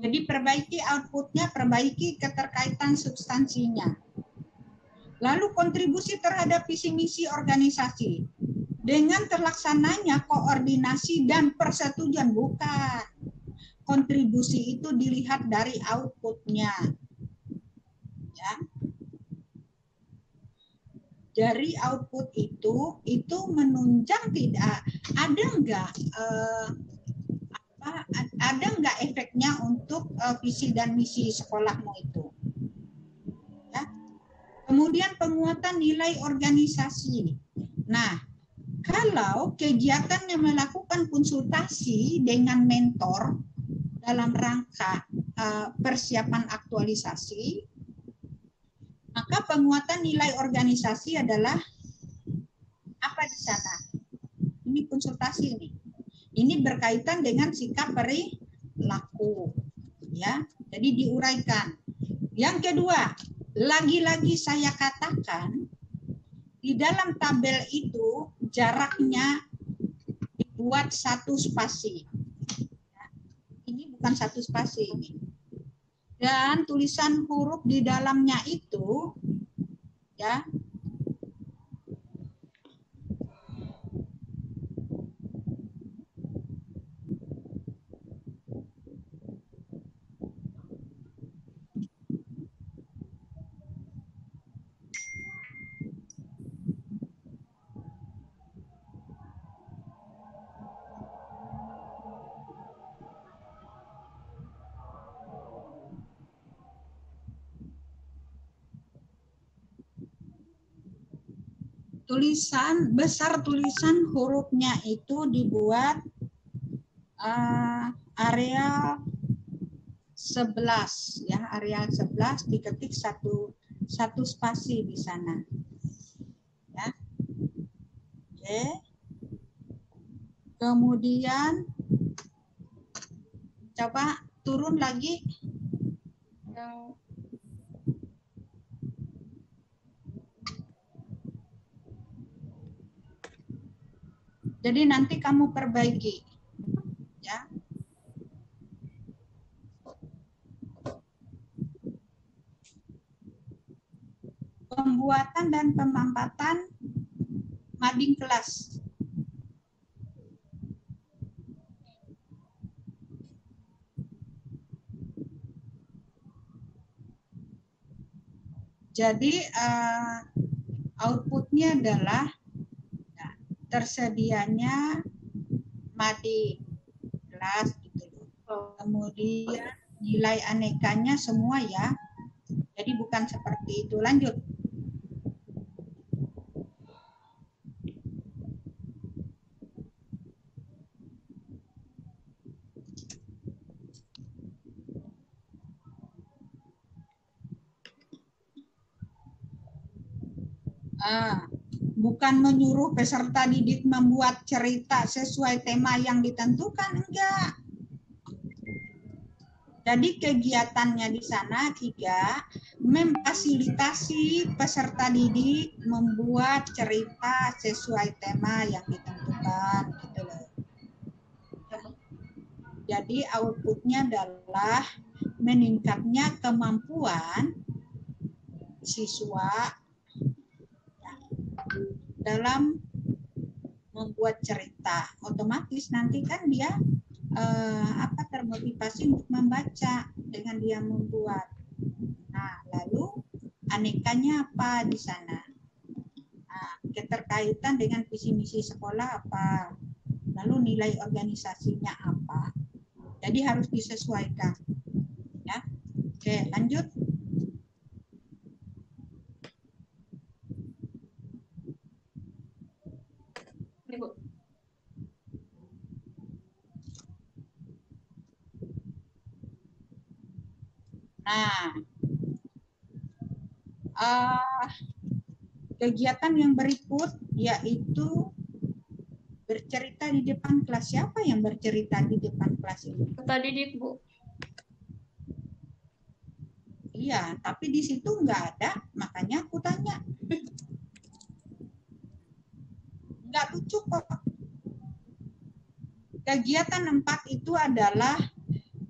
Jadi perbaiki outputnya, perbaiki keterkaitan substansinya. Lalu kontribusi terhadap visi misi organisasi. Dengan terlaksananya koordinasi dan persetujuan, bukan. Kontribusi itu dilihat dari outputnya. Ya. Dari output itu menunjang tidak, ada enggak efeknya untuk visi dan misi sekolahmu itu. Ya. Kemudian penguatan nilai organisasi. Nah, kalau kegiatannya melakukan konsultasi dengan mentor dalam rangka persiapan aktualisasi, maka penguatan nilai organisasi adalah apa di sana? Ini konsultasi ini. Ini berkaitan dengan sikap perilaku, ya. Jadi diuraikan. Yang kedua, lagi-lagi saya katakan di dalam tabel itu jaraknya dibuat satu spasi. Ini bukan satu spasi ini. Dan tulisan huruf di dalamnya itu, ya, tulisan besar, tulisan hurufnya itu dibuat area 11, ya, area 11 diketik satu spasi di sana, ya. Oke. Kemudian coba turun lagi. Jadi nanti kamu perbaiki, ya. Pembuatan dan pemampatan mading kelas. Jadi outputnya adalah tersedianya mading kelas gitu. Kemudian nilai anekanya semua, ya. Jadi bukan seperti itu. Lanjut. Bukan menyuruh peserta didik membuat cerita sesuai tema yang ditentukan, enggak. Jadi kegiatannya di sana 3, memfasilitasi peserta didik membuat cerita sesuai tema yang ditentukan, gitu loh. Jadi outputnya adalah meningkatnya kemampuan siswa dalam membuat cerita. Otomatis nanti kan dia termotivasi untuk membaca dengan dia membuat. Nah, lalu anekanya apa di sana? Nah, keterkaitan dengan visi misi sekolah apa? Lalu nilai organisasinya apa? Jadi harus disesuaikan, ya. Oke, lanjut. Nah, kegiatan yang berikut yaitu bercerita di depan kelas. Siapa yang bercerita di depan kelas ini? Peserta didik, Bu. Iya, tapi di situ nggak ada, makanya aku tanya. Nggak lucu kok. Kegiatan 4 itu adalah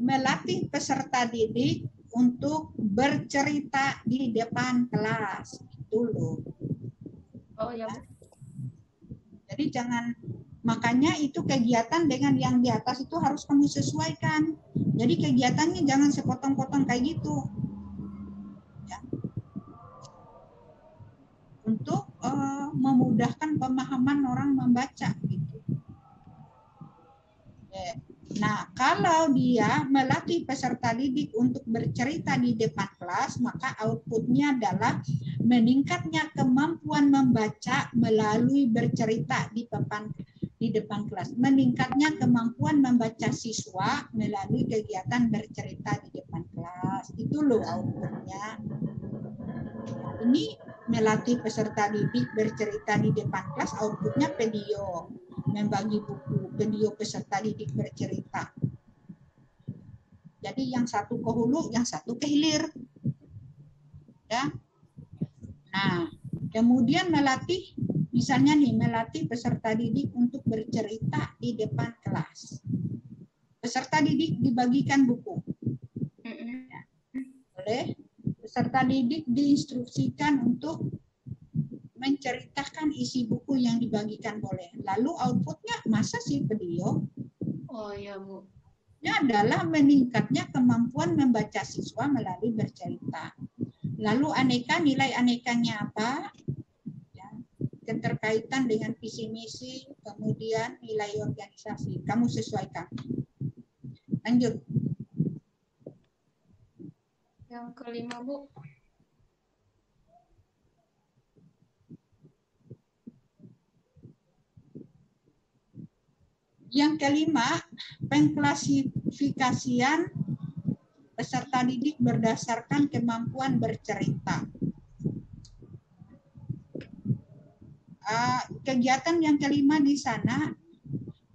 melatih peserta didik untuk bercerita di depan kelas. Itu loh. Oh ya. Jadi jangan, makanya itu kegiatan dengan yang di atas itu harus kamu sesuaikan. Jadi kegiatannya jangan sepotong-potong kayak gitu. Ya. Untuk memudahkan pemahaman orang membaca gitu. Nah, kalau dia melatih peserta didik untuk bercerita di depan kelas, maka outputnya adalah meningkatnya kemampuan membaca melalui bercerita di di depan kelas. Meningkatnya kemampuan membaca siswa melalui kegiatan bercerita di depan kelas. Itu loh outputnya. Ini melatih peserta didik bercerita di depan kelas, outputnya video. Membagi buku, video peserta didik bercerita. Jadi yang satu ke hulu, yang satu ke hilir. Ya. Nah, kemudian melatih, misalnya nih, melatih peserta didik untuk bercerita di depan kelas. Peserta didik dibagikan buku. Ya. Boleh. Peserta didik diinstruksikan untuk menceritakan isi buku yang dibagikan boleh. Lalu outputnya masa sih video? Oh ya Bu. Ini adalah meningkatnya kemampuan membaca siswa melalui bercerita. Lalu aneka, nilai anekanya apa? Ya, keterkaitan dengan visi misi, kemudian nilai organisasi. Kamu sesuaikan. Lanjut. Yang kelima Bu. Yang kelima, pengklasifikasian peserta didik berdasarkan kemampuan bercerita. Kegiatan yang kelima di sana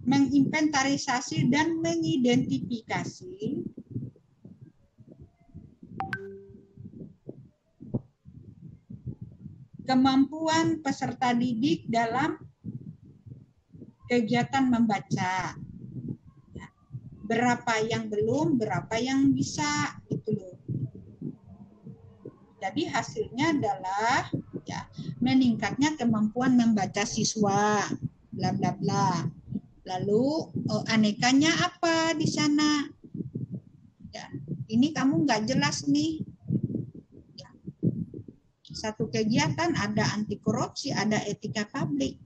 menginventarisasi dan mengidentifikasi kemampuan peserta didik dalam kegiatan membaca. Berapa yang belum, berapa yang bisa, gitu loh. Jadi hasilnya adalah ya meningkatnya kemampuan membaca siswa, bla bla bla. Lalu anekanya apa di sana? Ya, ini kamu nggak jelas nih. Ya. Satu kegiatan ada anti korupsi, ada etika publik,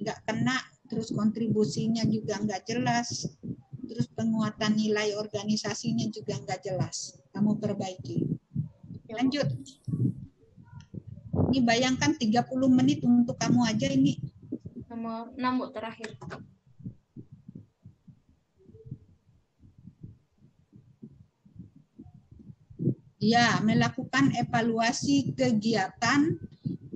nggak kena. Terus kontribusinya juga nggak jelas. Terus penguatan nilai organisasinya juga nggak jelas. Kamu perbaiki. Lanjut. Ini bayangkan 30 menit untuk kamu aja ini. Nomor 6 Bu terakhir. Ya, melakukan evaluasi kegiatan,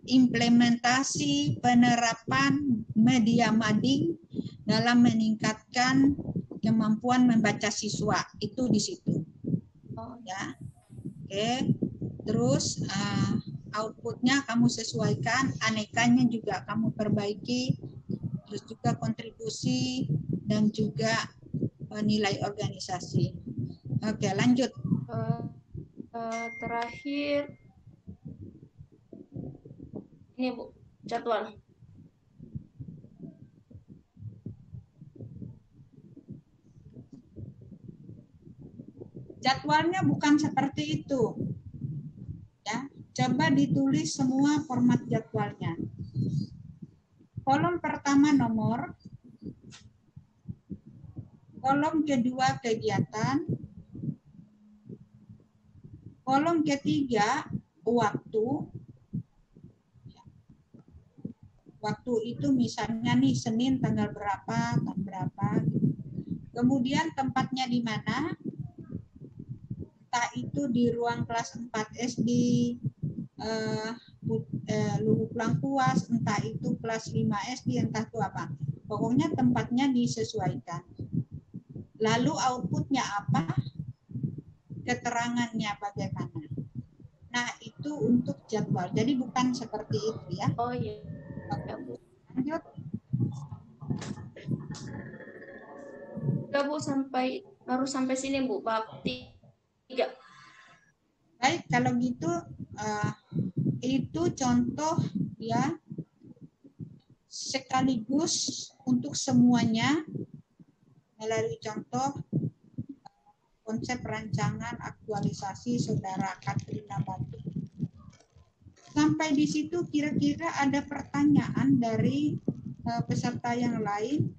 implementasi penerapan media mading dalam meningkatkan kemampuan membaca siswa. Itu di situ. Ya. Oke. Terus outputnya kamu sesuaikan, anekanya juga kamu perbaiki, terus juga kontribusi dan juga nilai organisasi. Oke, lanjut. Terakhir ini Bu, jadwal. Jadwalnya bukan seperti itu. Ya, coba ditulis semua format jadwalnya. Kolom pertama nomor, kolom kedua kegiatan, kolom ketiga waktu. Waktu itu misalnya nih Senin tanggal berapa, tanggal berapa. Kemudian tempatnya di mana? Entah itu di ruang kelas 4 SD, Lubuk Langkuas, entah itu kelas 5 SD, entah itu apa. Pokoknya tempatnya disesuaikan. Lalu outputnya apa? Keterangannya bagaimana. Nah, itu untuk jadwal. Jadi bukan seperti itu ya. Oh iya. Oke. Lanjut. Udah Bu, baru sampai sini Bu, bab 3. Baik, kalau gitu itu contoh ya sekaligus untuk semuanya melalui contoh konsep rancangan aktualisasi Saudara Katrina Batu. Sampai di situ kira-kira ada pertanyaan dari peserta yang lain?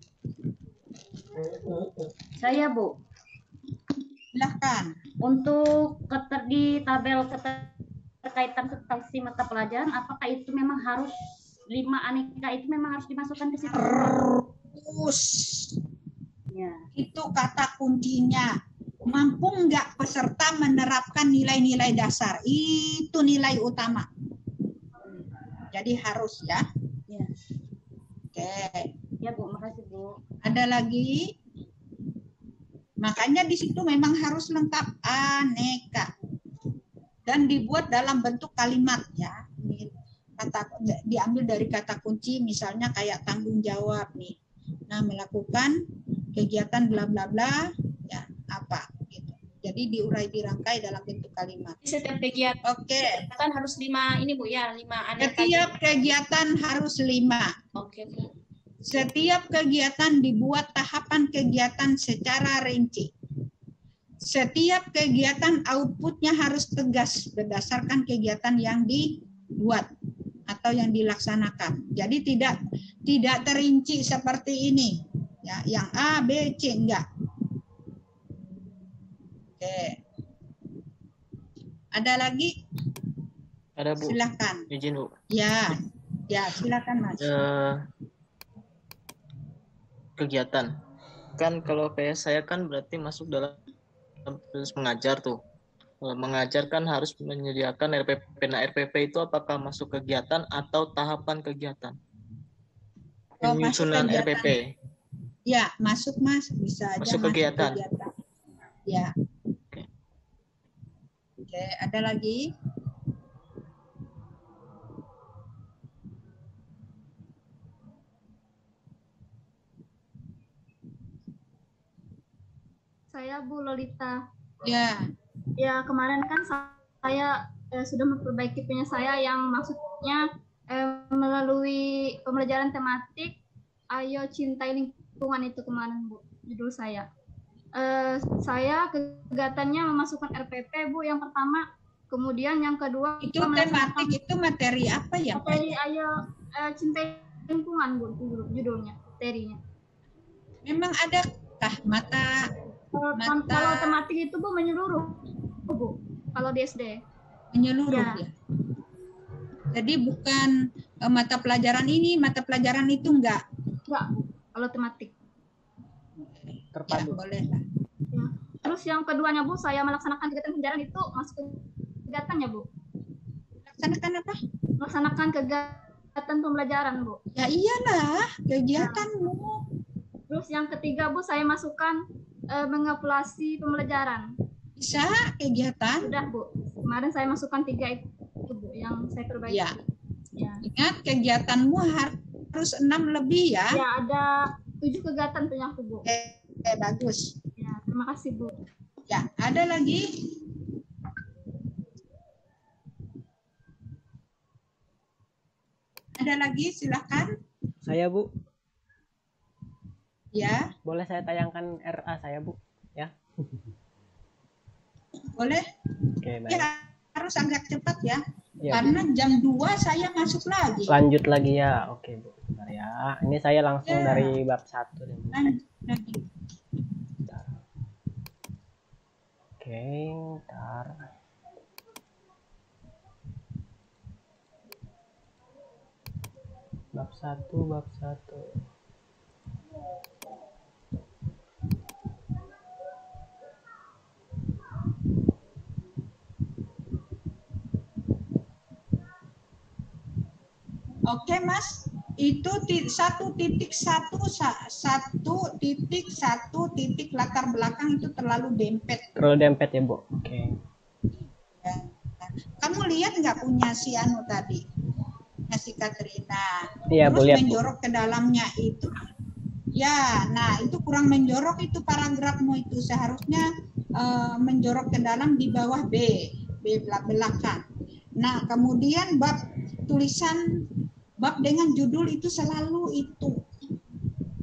Saya Bu. Silahkan. Untuk di tabel keterkaitan substansi mata pelajaran, apakah itu memang harus 5 aneka itu memang harus dimasukkan ke situ? bagus. Ya. Itu kata kuncinya. Mampu nggak peserta menerapkan nilai-nilai dasar? Itu nilai utama. Jadi harus ya. Ya. Oke. Ya Bu, makasih Bu. Ada lagi? Makanya di situ memang harus lengkap aneka. Dan dibuat dalam bentuk kalimat ya. Ini diambil dari kata kunci misalnya kayak tanggung jawab nih. Nah, melakukan kegiatan bla bla bla ya apa gitu. Jadi diurai dirangkai dalam bentuk kalimat. Setiap kegiatan Oke. harus 5 ini Bu ya, 5 aneka. Setiap kegiatan harus 5. Oke. Setiap kegiatan dibuat tahapan kegiatan secara rinci. Setiap kegiatan outputnya harus tegas berdasarkan kegiatan yang dibuat atau yang dilaksanakan. Jadi tidak terinci seperti ini. Ya, yang A, B, C enggak. Oke. Ada lagi? Ada Bu. Silakan. Izin Bu. Ya, silakan Mas. Kegiatan. Kan kalau kayak saya kan berarti masuk dalam proses mengajar tuh. Mengajar kan harus menyediakan RPP. Nah, RPP itu apakah masuk kegiatan atau tahapan kegiatan? Penyusunan RPP. Ya, masuk Mas, bisa aja masuk kegiatan. Ya. Oke. Oke, ada lagi? Saya Bu Lolita. Ya. Ya, kemarin kan saya sudah memperbaiki punya saya yang maksudnya melalui pembelajaran tematik Ayo Cintai Lingkungan itu kemarin Bu, judul saya. Saya kegiatannya memasukkan RPP Bu yang pertama, kemudian yang kedua itu tematik itu materi apa ya? Materi Ayo Cintai Lingkungan Bu, judulnya, materinya. Memang adakah mata kalau tematik itu Bu menyeluruh Bu, kalau di SD menyeluruh ya. Jadi bukan mata pelajaran ini, mata pelajaran itu enggak Bu, kalau tematik terpadu ya, boleh lah. Ya. Terus yang keduanya Bu, saya melaksanakan kegiatan pembelajaran itu masuk kegiatannya Bu. Laksanakan apa? Melaksanakan kegiatan pembelajaran Bu. Ya iyalah kegiatanmu. Terus yang ketiga Bu, saya masukkan mengevaluasi pembelajaran. Bisa kegiatan? Sudah Bu. Kemarin saya masukkan 3 itu Bu yang saya perbaiki. Ya. Ya. Ingat kegiatanmu harus 6 lebih ya. Ya, ada 7 kegiatan punya aku Bu. Bagus. Ya, terima kasih Bu. Ya, ada lagi? Ada lagi, silakan. Saya Bu. Ya. Boleh saya tayangkan RA saya Bu? Ya. Boleh. Oke, baik. Ya, harus agak cepat ya. Ya, karena Bu. Jam 2 saya masuk lagi. Lanjut lagi ya. Oke Bu. Bentar ya. Ini saya langsung Ya. dari bab 1 deh Bu. Lanjut lagi. Bentar. Oke, bentar. Bab 1. Oke Mas, itu 1.1 latar belakang itu terlalu dempet. Terlalu dempet ya Bu. Oke. Ya. Kamu lihat nggak punya si Anu tadi, si Katrina? Iya Bu, terus lihat menjorok Bu. ke dalamnya itu. Ya, nah itu kurang menjorok itu paragrafmu itu seharusnya menjorok ke dalam di bawah B belakang. Nah kemudian tulisan bab dengan judul itu selalu itu,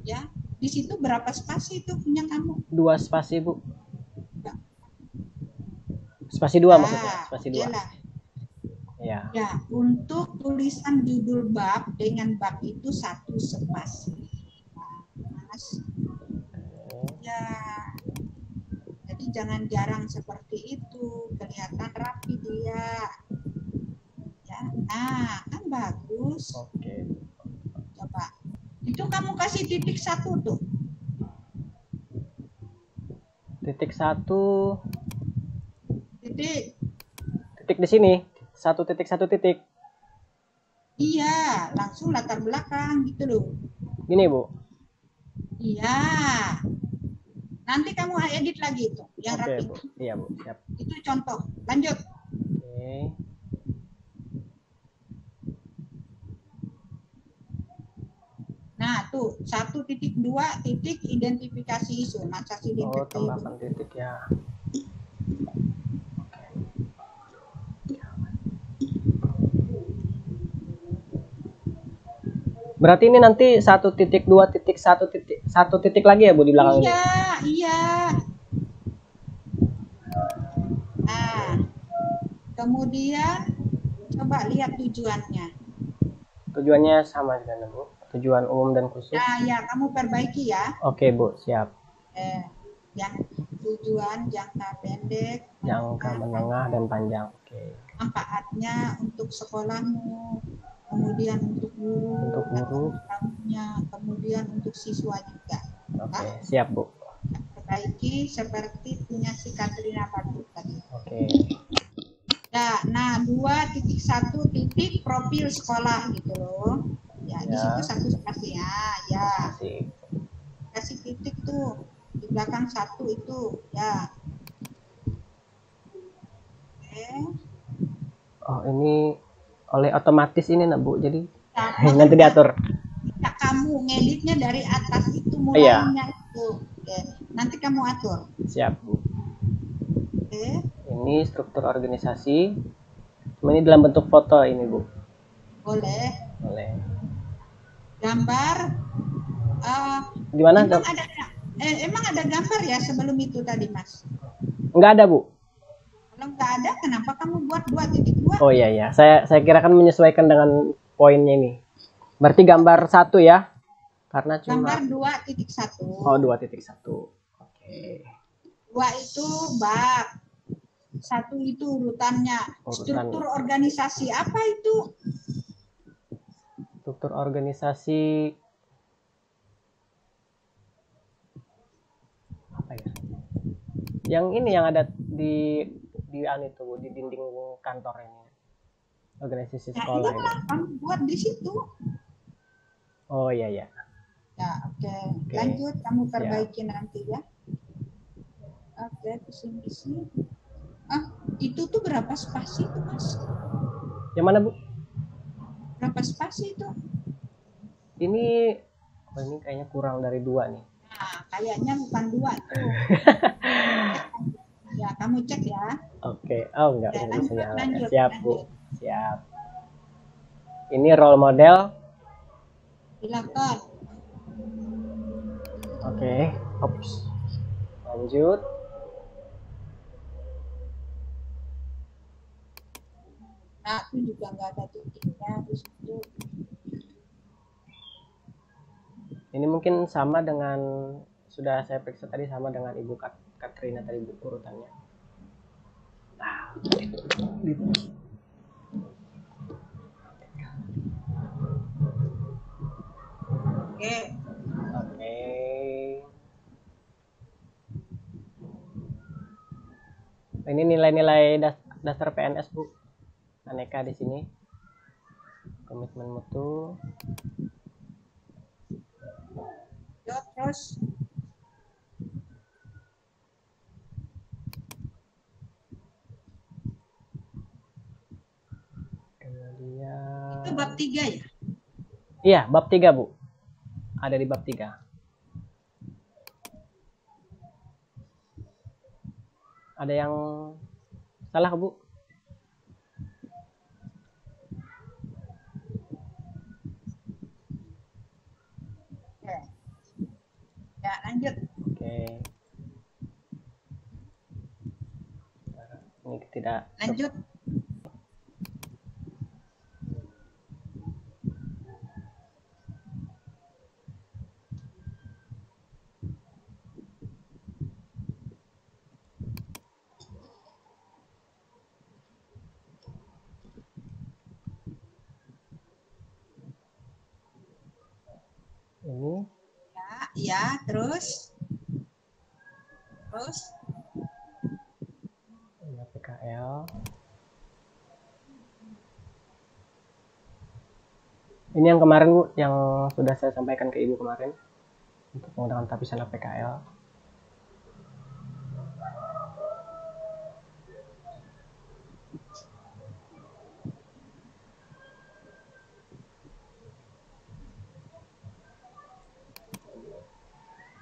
ya. Di situ berapa spasi itu punya kamu? 2 spasi Bu. Spasi 2 maksudnya. Spasi 2. Ya. Ya, untuk tulisan judul bab dengan bab itu 1 spasi. Nah, Mas. Ya. Jadi jangan jarang seperti itu, kelihatan rapi dia. Ya, nah kan bagus. Oke. Coba Itu kamu kasih titik 1 tuh. Titik 1. Titik. Titik di sini. 1 titik 1 titik. Iya, langsung latar belakang gitu loh. Gini, Bu. Iya. Nanti kamu edit lagi itu yang Oke, rapi. Bu. Iya, Bu. Siap. Itu contoh. Lanjut. Oke. Nah, tuh 1.2 titik identifikasi isu. Masa sih Oh, tambahkan titik ya. Berarti ini nanti 1.2 titik 1 titik lagi ya Bu di belakang ini? Iya, iya. Nah, kemudian coba lihat tujuannya. Tujuannya sama dengan Bu. Tujuan umum dan khusus. Nah, ya kamu perbaiki ya. Oke Bu, siap. Yang tujuan jangka pendek, Jangka menengah dan panjang. Oke. Manfaatnya untuk sekolahmu, kemudian untuk guru, kemudian untuk siswa juga. Oke, siap Bu. Perbaiki seperti punya si Katrina Batu tadi. Oke. Nah, 2.1 titik profil sekolah gitu loh. Ya, di situ satu spasinya, ya. Kasih titik tuh di belakang 1 itu, ya. Oke. Oh, ini oleh otomatis ini nak Bu, jadi nanti diatur. Ya, kamu ngeditnya dari atas itu mulainya itu. Oke. Nanti kamu atur. Siap Bu. Oke. Ini struktur organisasi. Cuma ini dalam bentuk foto ini Bu. Boleh. Boleh. Gambar. Gimana? Emang ada gambar ya sebelum itu tadi Mas? Enggak ada Bu. Kalau nggak ada, kenapa kamu buat 2.2? Oh iya. Saya kira kan menyesuaikan dengan poinnya ini. Berarti gambar 1 ya? Karena cuma gambar 2.1. Oh, 2.1. Oke. 2 itu bab. 1 itu urutannya. Struktur organisasi apa itu? Struktur organisasi apa ya? Yang ini yang ada di itu Bu, di dinding kantor ini. Organisasi sekolah ini. Kamu buat di situ. Oh iya. Ya, oke. Lanjut, kamu perbaiki nanti ya. Oke, visi-misi. Itu tuh berapa spasi itu, Mas? Yang mana, Bu? Berapa spasi itu? Ini kayaknya kurang dari 2 nih. Nah, kayaknya bukan 2 tuh. Ya, kamu cek ya. Oke. Oh, enggak. Lanjut. Siap, Bu. Siap. Ini role model. Silakan. Oke. Ops. Lanjut. Nah, itu juga nggak ada titiknya di situ. Ini mungkin sama dengan sudah saya periksa tadi, sama dengan Ibu Katrina tadi Bu, urutannya. Nah, Oke. Ini nilai-nilai dasar PNS Bu. Aneka di sini. Komitmen mutu. Terus kemudian itu bab 3 ya? Iya, bab 3 Bu. Ada di bab 3. Ada yang salah Bu? Ya, lanjut. Oke. Ini tidak. Lanjut. Ya, terus Ya, PKL. Ini yang kemarin Bu, yang sudah saya sampaikan ke Ibu kemarin untuk menggunakan tapisan PKL.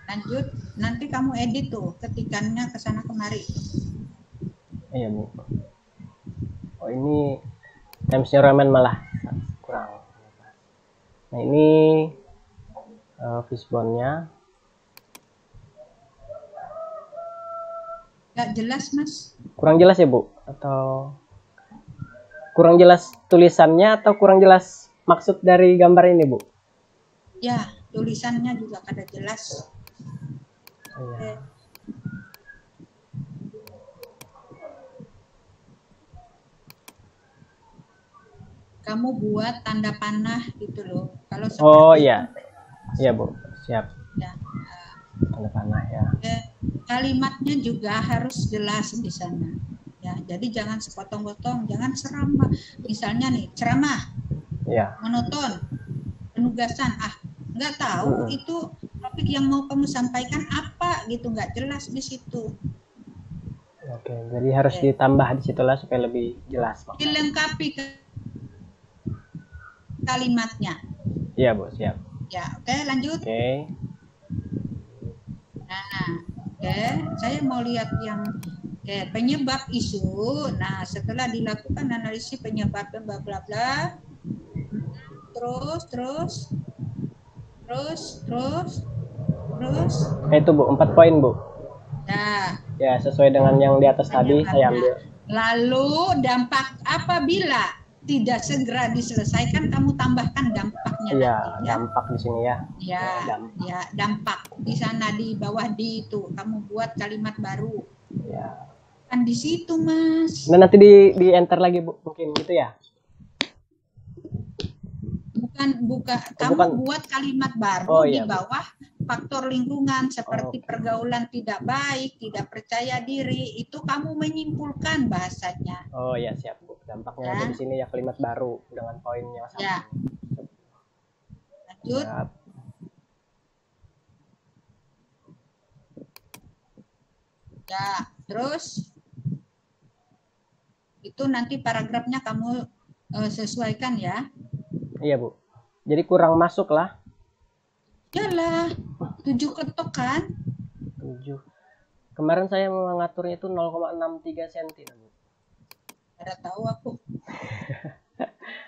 lanjut, nanti kamu edit tuh ketikannya ke sana kemari. Iya Bu. Oh ini Times New Roman malah kurang. Nah ini fishbone-nya. Nggak jelas Mas. Kurang jelas ya Bu? Atau kurang jelas tulisannya atau kurang jelas maksud dari gambar ini Bu? Ya, tulisannya juga kada jelas. Iya. Kamu buat tanda panah gitu loh. Kalau Oh seperti iya, iya Bu, siap. ya, Tanda panah ya. kalimatnya juga harus jelas di sana. Ya, jadi jangan sepotong-potong, jangan ceramah. Misalnya nih, ceramah, Iya. monoton, penugasan. Nggak tahu itu topik yang mau kamu sampaikan apa gitu, nggak jelas di situ. Oke, jadi harus ditambah di situlah supaya lebih jelas. Dilengkapi kalimatnya. Iya Bu, siap. Ya, oke, lanjut. Oke. Nah, oke, saya mau lihat yang penyebab isu. Nah, setelah dilakukan analisis penyebab bla bla bla. Terus. Itu Bu, 4 poin Bu. Nah, Ya, sesuai dengan yang di atas tadi saya ambil. lalu dampak apabila tidak segera diselesaikan, kamu tambahkan dampaknya. Iya, nanti, ya. dampak di sini ya. Ya, dampak di sana di bawah di itu kamu buat kalimat baru. Ya. Kan di situ Mas. Nah, nanti di enter lagi Bu, mungkin gitu ya. Kamu buat kalimat baru di iya, bawah faktor lingkungan seperti pergaulan tidak baik, tidak percaya diri, itu kamu menyimpulkan bahasanya. Oh ya, siap Bu. Dampaknya ada di sini ya, kalimat baru dengan poin yang sama. Ya. Lanjut. Siap. Ya, terus itu nanti paragrafnya kamu sesuaikan ya. Iya Bu. Jadi kurang masuk lah. Yalah, 7 ketok kan? 7. Kemarin saya mengaturnya itu 0,63 cm. Ada tahu aku.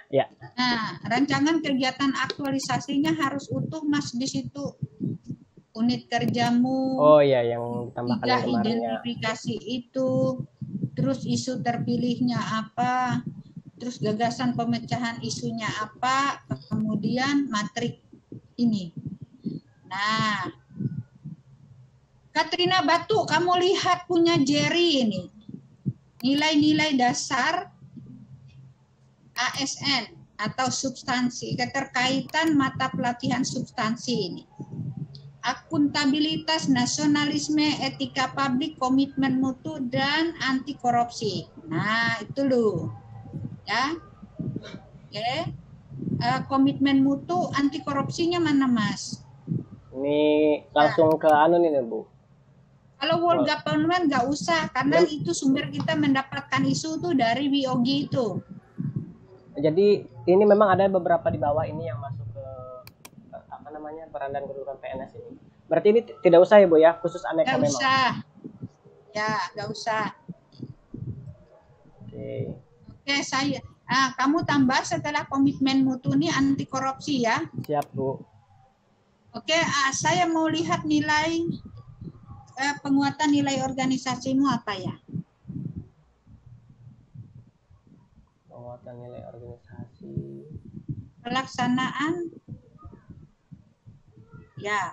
Ya. Nah, rancangan kegiatan aktualisasinya harus utuh Mas di situ. Unit kerjamu. Oh iya, yang ditambahkan yang kemarin ya. Identifikasi itu, terus isu terpilihnya apa, terus gagasan pemecahan isunya apa, kemudian matrik ini. Nah, Katrina Batu, kamu lihat punya Jerry ini. Nilai-nilai dasar ASN atau substansi, keterkaitan mata pelatihan substansi ini. Akuntabilitas, nasionalisme, etika publik, komitmen mutu, dan anti korupsi. Nah, itu loh. Ya. Oke. Komitmen mutu, anti korupsinya mana, Mas? Ini langsung ke anu nih, Bu. Kalau world government nggak usah, karena itu sumber kita mendapatkan isu tuh dari WOG itu. Jadi ini memang ada beberapa di bawah ini yang masuk ke apa namanya, peran dan kedudukan PNS ini. Berarti ini tidak usah ya Bu ya, khusus aneka memang. Nggak usah. Ya, nggak usah. Oke, kamu tambah setelah komitmen mutu ini anti korupsi ya. Siap Bu. Oke, saya mau lihat nilai penguatan nilai organisasimu apa ya? Penguatan nilai organisasi. Pelaksanaan. Ya,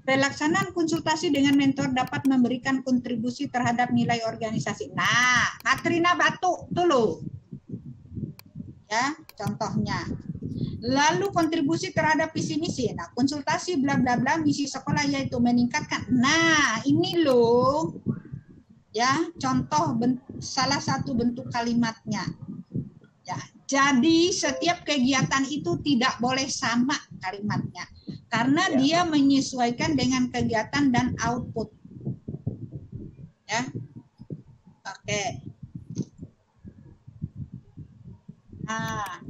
pelaksanaan konsultasi dengan mentor dapat memberikan kontribusi terhadap nilai organisasi. Nah, Katrina Batu tuh loh. Ya, contohnya. Lalu kontribusi terhadap visi misi. Nah, konsultasi bla bla bla misi sekolah yaitu meningkatkan. Nah, ini loh ya, contoh salah satu bentuk kalimatnya. Ya, jadi setiap kegiatan itu tidak boleh sama kalimatnya karena dia menyesuaikan dengan kegiatan dan output. Ya. Oke. Nah,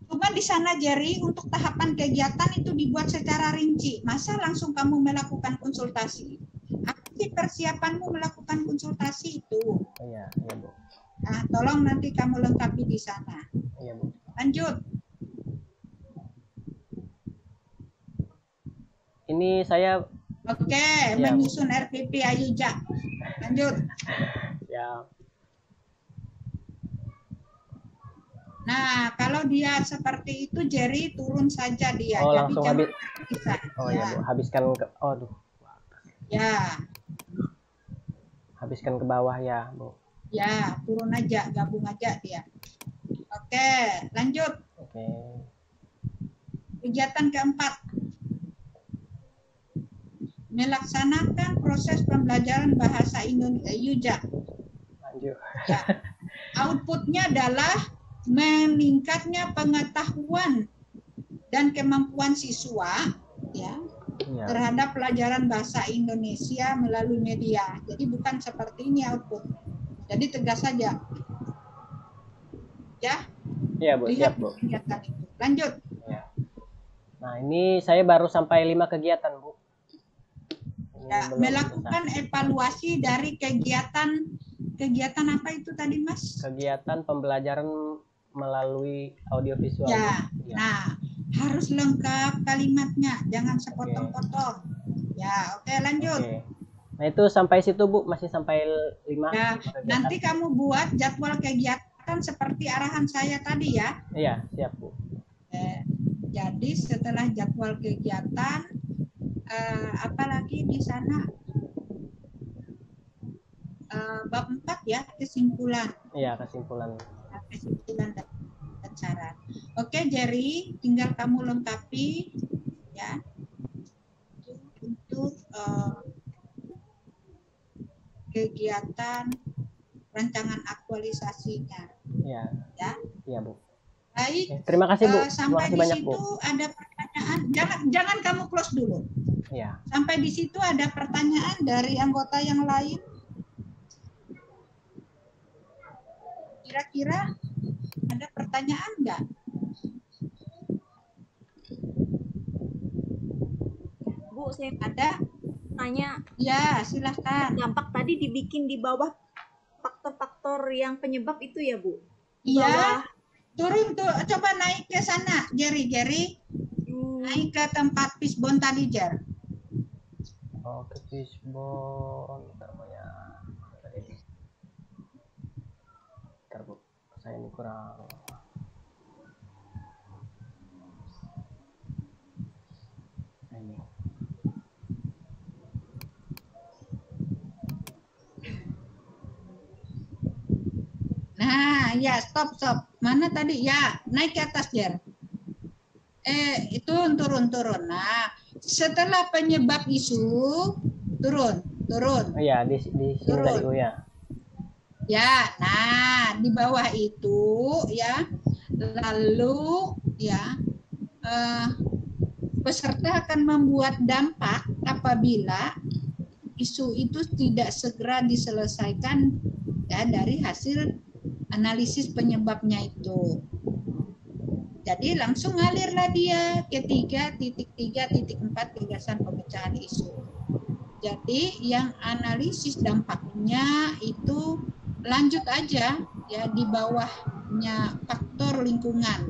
cuma di sana Jerry untuk tahapan kegiatan itu dibuat secara rinci. Masa langsung kamu melakukan konsultasi? Apa sih persiapanmu melakukan konsultasi itu? Iya, iya Bu. Nah, tolong nanti kamu lengkapi di sana. Iya Bu. Lanjut. Ini saya Oke, menyusun RPP Ayuja. Lanjut. ya. Nah, kalau dia seperti itu, Jerry turun saja dia. Oh, jadi langsung jangan habis. bisa. Oh ya Bu, habiskan ke. Oh, aduh. Ya, Habiskan ke bawah ya Bu. ya, turun aja, gabung aja dia. Oke, lanjut. Oke. Kegiatan keempat. Melaksanakan proses pembelajaran bahasa Indonesia. Yuja. Lanjut. Ya. Outputnya adalah meningkatnya pengetahuan dan kemampuan siswa ya Iya. terhadap pelajaran bahasa Indonesia melalui media. Jadi bukan seperti ini output. Jadi tegas saja. Ya. Iya Bu, Lihat siap Bu. kegiatan itu. Lanjut. Ya. Nah, ini saya baru sampai 5 kegiatan Bu. Ini Ya, belum melakukan evaluasi dari kegiatan apa itu tadi Mas? kegiatan pembelajaran melalui audiovisual. Ya. Bu. Nah, harus lengkap kalimatnya, jangan sepotong-potong. Ya, oke lanjut. Oke. Nah, itu sampai situ Bu, masih sampai 5 Ya, kegiatan. nanti kamu buat jadwal kegiatan seperti arahan saya tadi ya. Iya, siap Bu. Jadi setelah jadwal kegiatan, apalagi di sana bab 4 ya, kesimpulan. Iya, kesimpulan. Kesimpulan dan cara. Oke Jerry, tinggal kamu lengkapi ya untuk kegiatan rancangan aktualisasinya. Iya. Ya. Iya Bu. Baik. Oke, terima kasih Bu. Terima Sampai kasih di banyak situ Bu. ada pertanyaan. Jangan kamu close dulu. Iya. Sampai di situ ada pertanyaan dari anggota yang lain. Kira-kira ada pertanyaan nggak? Bu, saya Ada? tanya, Ya, silahkan. dampak tadi dibikin di bawah faktor-faktor yang penyebab itu ya, Bu? Iya. Turun tuh, coba naik ke sana, Jerry. Naik ke tempat fishbone tadi, Jer. Oke, fishbone. Namanya. Bentar Bu. Saya ini kurang. Ini. Nah, ya stop. Mana tadi? Ya, naik ke atas, Jer. Turun. Nah, setelah penyebab isu, turun. Oh iya, di sini Turun. tadi Bu ya. Ya, nah di bawah itu ya, lalu ya peserta akan membuat dampak apabila isu itu tidak segera diselesaikan ya dari hasil analisis penyebabnya itu. Jadi langsung ngalirlah dia ke 3.3.4 gagasan pemecahan isu. Jadi yang analisis dampaknya itu lanjut aja ya di bawahnya faktor lingkungan.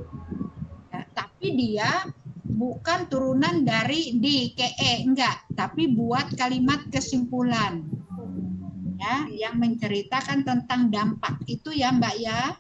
Ya, tapi dia bukan turunan dari D ke E, enggak, tapi buat kalimat kesimpulan. Ya, yang menceritakan tentang dampak itu ya Mbak ya.